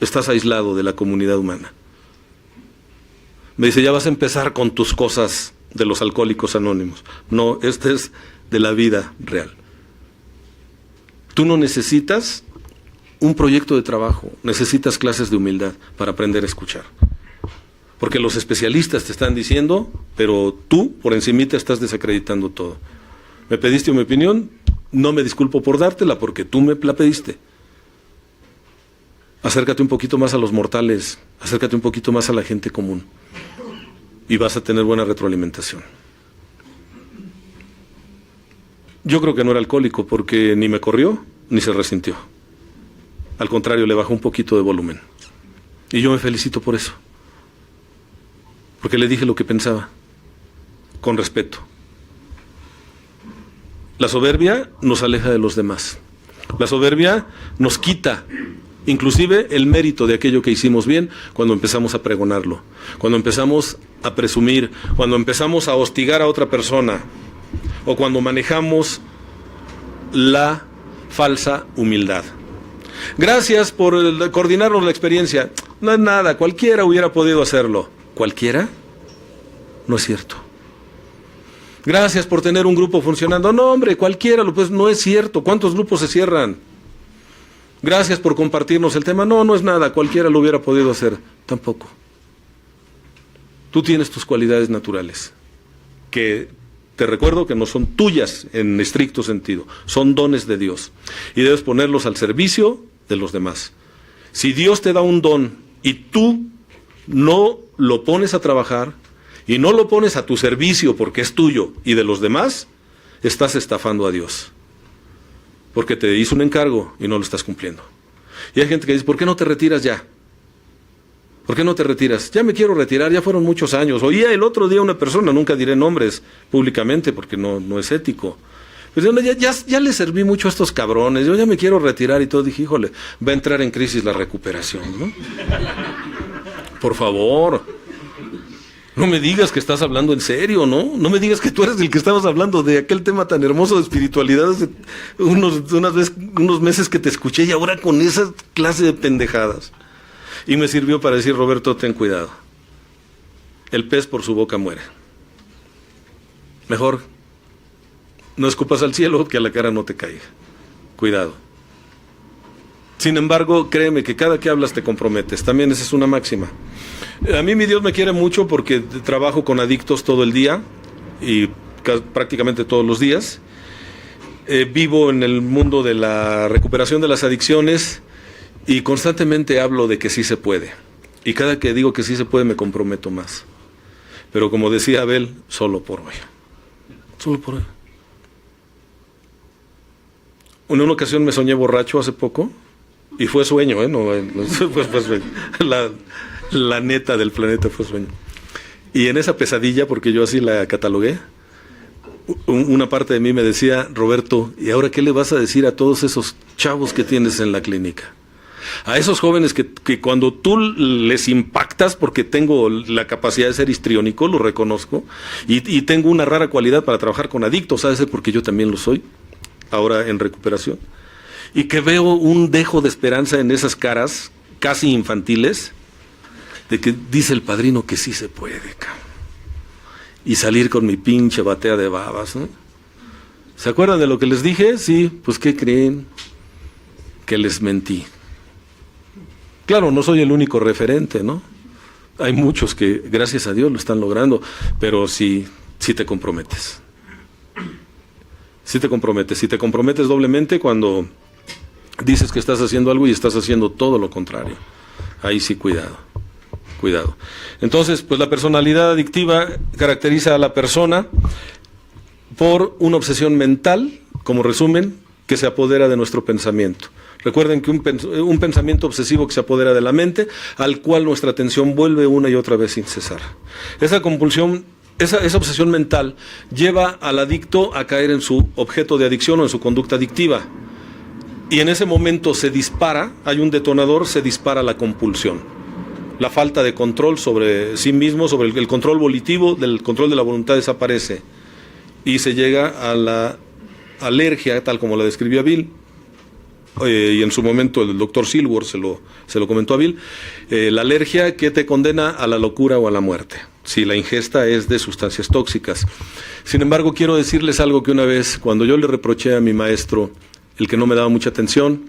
de la comunidad humana. Me dice, ya vas a empezar con tus cosas de los alcohólicos anónimos. No, este es de la vida real. Tú no necesitas un proyecto de trabajo, necesitas clases de humildad para aprender a escuchar. Porque los especialistas te están diciendo, pero tú por encimita estás desacreditando todo. Me pediste mi opinión, no me disculpo por dártela porque tú me la pediste. Acércate un poquito más a los mortales, acércate un poquito más a la gente común y vas a tener buena retroalimentación. Yo creo que no era alcohólico porque ni me corrió ni se resintió. Al contrario, le bajó un poquito de volumen. Y yo me felicito por eso. Porque le dije lo que pensaba, con respeto. La soberbia nos aleja de los demás. La soberbia nos quita inclusive el mérito de aquello que hicimos bien cuando empezamos a pregonarlo, cuando empezamos a presumir, cuando empezamos a hostigar a otra persona o cuando manejamos la falsa humildad. Gracias por coordinarnos la experiencia. No es nada, cualquiera hubiera podido hacerlo. ¿Cualquiera? No es cierto. Gracias por tener un grupo funcionando. No, hombre, cualquiera, pues no es cierto. ¿Cuántos grupos se cierran? Gracias por compartirnos el tema. No, no es nada, cualquiera lo hubiera podido hacer. Tampoco. Tú tienes tus cualidades naturales, que te recuerdo que no son tuyas en estricto sentido, son dones de Dios. Y debes ponerlos al servicio de los demás. Si Dios te da un don y tú no lo pones a trabajar y no lo pones a tu servicio porque es tuyo y de los demás, estás estafando a Dios. Porque te hizo un encargo y no lo estás cumpliendo. Y hay gente que dice, ¿por qué no te retiras ya? ¿Por qué no te retiras? Ya me quiero retirar, ya fueron muchos años. Oía el otro día una persona, nunca diré nombres públicamente porque no es ético. Pues ya le serví mucho a estos cabrones, yo ya me quiero retirar y todo. Dije, híjole, va a entrar en crisis la recuperación, ¿no? Por favor. No me digas que estás hablando en serio, ¿no? No me digas que tú eres el que estabas hablando de aquel tema tan hermoso de espiritualidad hace unos meses que te escuché y ahora con esa clase de pendejadas. Y me sirvió para decir, Roberto, ten cuidado. El pez por su boca muere. Mejor no escupas al cielo que a la cara no te caiga. Cuidado. Sin embargo, créeme que cada que hablas te comprometes. También esa es una máxima. A mí mi Dios me quiere mucho porque trabajo con adictos todo el día y prácticamente todos los días. Vivo en el mundo de la recuperación de las adicciones y constantemente hablo de que sí se puede. Y cada que digo que sí se puede me comprometo más. Pero como decía Abel, solo por hoy. Solo por hoy. En una ocasión me soñé borracho hace poco y fue sueño, fue sueño. La neta del planeta fue sueño. Y en esa pesadilla, porque yo así la catalogué, una parte de mí me decía, Roberto, ¿y ahora qué le vas a decir a todos esos chavos que tienes en la clínica? A esos jóvenes que cuando tú les impactas, porque tengo la capacidad de ser histriónico, lo reconozco, y tengo una rara cualidad para trabajar con adictos, ¿sabes? Porque yo también lo soy, ahora en recuperación, y que veo un dejo de esperanza en esas caras casi infantiles, de que dice el padrino que sí se puede, cabrón. Y salir con mi pinche batea de babas, ¿no? ¿Se acuerdan de lo que les dije? Sí, pues ¿qué creen? Que les mentí. Claro, no soy el único referente, ¿no? Hay muchos que, gracias a Dios, lo están logrando, pero sí te comprometes. Sí te comprometes doblemente cuando dices que estás haciendo algo y estás haciendo todo lo contrario. Ahí sí, cuidado. Entonces, pues la personalidad adictiva caracteriza a la persona por una obsesión mental, como resumen, que se apodera de nuestro pensamiento. Recuerden que un pensamiento obsesivo que se apodera de la mente, al cual nuestra atención vuelve una y otra vez sin cesar. Esa compulsión, esa obsesión mental lleva al adicto a caer en su objeto de adicción o en su conducta adictiva. Y en ese momento se dispara, hay un detonador, se dispara la compulsión. La falta de control sobre sí mismo, sobre el control volitivo, del control de la voluntad desaparece. Y se llega a la alergia, tal como la describió Bill. Y en su momento el doctor Silver se lo comentó a Bill. La alergia que te condena a la locura o a la muerte, si la ingesta es de sustancias tóxicas. Sin embargo, quiero decirles algo que una vez, cuando yo le reproché a mi maestro, el que no me daba mucha atención,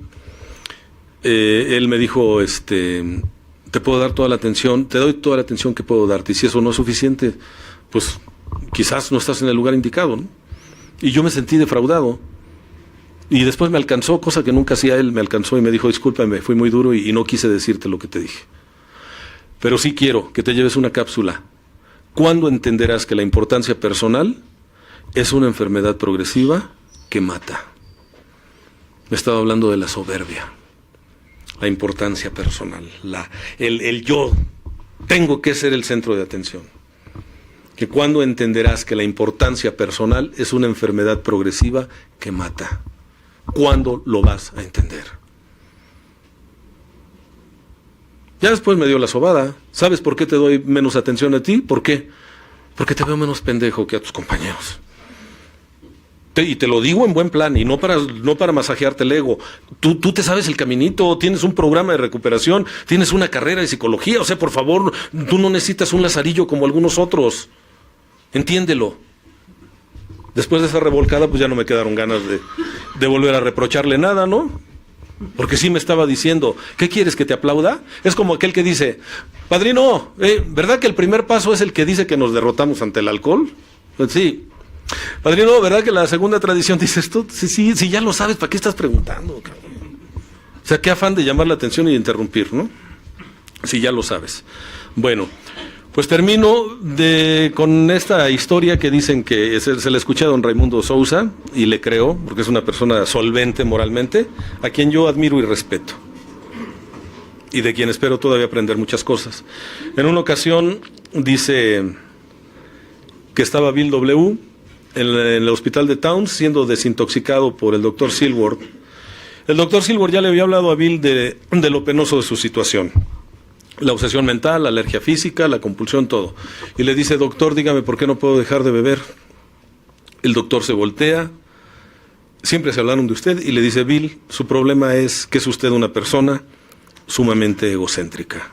él me dijo, te puedo dar toda la atención, te doy toda la atención que puedo darte, y si eso no es suficiente, pues quizás no estás en el lugar indicado, ¿no? Y yo me sentí defraudado, Y después me alcanzó, cosa que nunca hacía él, me alcanzó y me dijo, discúlpame, fui muy duro y no quise decirte lo que te dije. Pero sí quiero que te lleves una cápsula. ¿Cuándo entenderás que la importancia personal es una enfermedad progresiva que mata? Me estaba hablando de la soberbia, la importancia personal, el yo tengo que ser el centro de atención. Que cuando entenderás que la importancia personal es una enfermedad progresiva que mata. ¿Cuándo lo vas a entender? Ya después me dio la sobada. ¿Sabes por qué te doy menos atención a ti? ¿Por qué? Porque te veo menos pendejo que a tus compañeros. Y te lo digo en buen plan, y no para masajearte el ego. Tú te sabes el caminito, tienes un programa de recuperación, tienes una carrera de psicología. O sea, por favor, tú no necesitas un lazarillo como algunos otros. Entiéndelo. Después de esa revolcada, pues ya no me quedaron ganas de volver a reprocharle nada, ¿no? Porque sí me estaba diciendo, ¿qué quieres, que te aplauda? Es como aquel que dice, padrino, ¿verdad que el primer paso es el que dice que nos derrotamos ante el alcohol? Pues sí. Padrino, ¿verdad que la segunda tradición dice esto? Sí, ya lo sabes, ¿para qué estás preguntando, cabrón? O sea, qué afán de llamar la atención y de interrumpir, ¿no? Sí, ya lo sabes. Bueno, pues termino con esta historia que dicen que se le escuché a don Raimundo Sousa, y le creo, porque es una persona solvente moralmente, a quien yo admiro y respeto, y de quien espero todavía aprender muchas cosas. En una ocasión dice que estaba Bill W. en el hospital de Towns siendo desintoxicado por el doctor Silworth. El doctor Silworth ya le había hablado a Bill de lo penoso de su situación. La obsesión mental, la alergia física, la compulsión, todo. Y le dice, doctor, dígame por qué no puedo dejar de beber. El doctor se voltea, siempre se hablaron de usted, y le dice, Bill, su problema es que es usted una persona sumamente egocéntrica.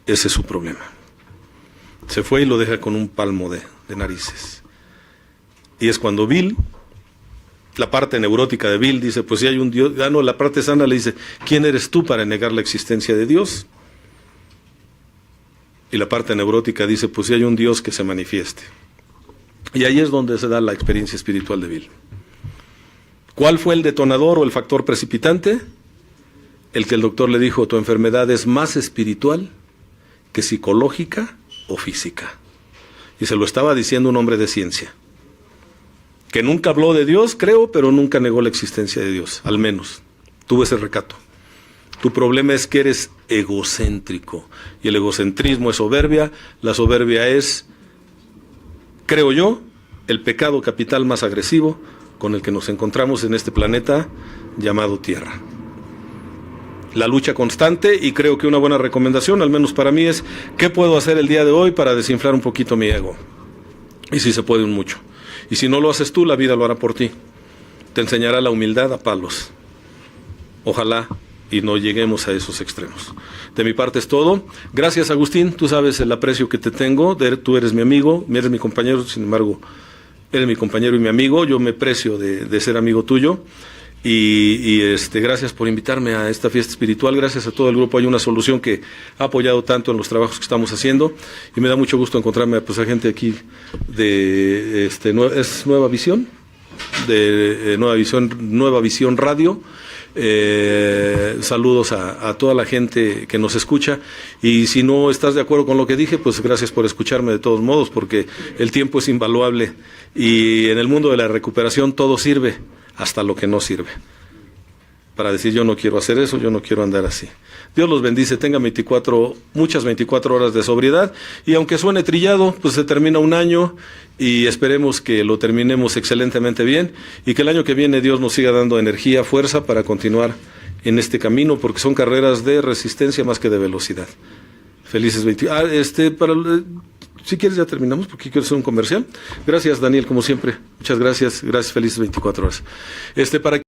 Ese es su problema. Se fue y lo deja con un palmo de narices. Y es cuando Bill, la parte neurótica de Bill, dice, pues si hay un Dios, no, la parte sana le dice, ¿quién eres tú para negar la existencia de Dios? Y la parte neurótica dice, pues si hay un Dios, que se manifieste. Y ahí es donde se da la experiencia espiritual de Bill. ¿Cuál fue el detonador o el factor precipitante? El que el doctor le dijo, tu enfermedad es más espiritual que psicológica o física. Y se lo estaba diciendo un hombre de ciencia, que nunca habló de Dios, creo, pero nunca negó la existencia de Dios, al menos. Tuvo ese recato. Tu problema es que eres egocéntrico, y el egocentrismo es soberbia. La soberbia es, creo yo, el pecado capital más agresivo con el que nos encontramos en este planeta llamado Tierra. La lucha constante, y creo que una buena recomendación, al menos para mí, es ¿qué puedo hacer el día de hoy para desinflar un poquito mi ego? Y si se puede, un mucho. Y si no lo haces tú, la vida lo hará por ti. Te enseñará la humildad a palos. Ojalá y no lleguemos a esos extremos. De mi parte es todo. Gracias, Agustín. Tú sabes el aprecio que te tengo. Tú eres mi amigo, eres mi compañero, sin embargo, eres mi compañero y mi amigo. Yo me precio de ser amigo tuyo. Y gracias por invitarme a esta fiesta espiritual. Gracias a todo el grupo Hay una Solución, que ha apoyado tanto en los trabajos que estamos haciendo, y me da mucho gusto encontrarme pues, a gente aquí de es Nueva Visión, de Nueva Visión Radio. Saludos a toda la gente que nos escucha, y si no estás de acuerdo con lo que dije, pues gracias por escucharme de todos modos, porque el tiempo es invaluable, y en el mundo de la recuperación todo sirve, hasta lo que no sirve, para decir yo no quiero hacer eso, yo no quiero andar así. Dios los bendice, tengan muchas 24 horas de sobriedad, y aunque suene trillado, pues se termina un año, y esperemos que lo terminemos excelentemente bien, y que el año que viene Dios nos siga dando energía, fuerza para continuar en este camino, porque son carreras de resistencia más que de velocidad. Felices 20. Si quieres ya terminamos, porque quiero hacer un comercial. Gracias, Daniel, como siempre. Muchas gracias. Gracias, felices 24 horas. Para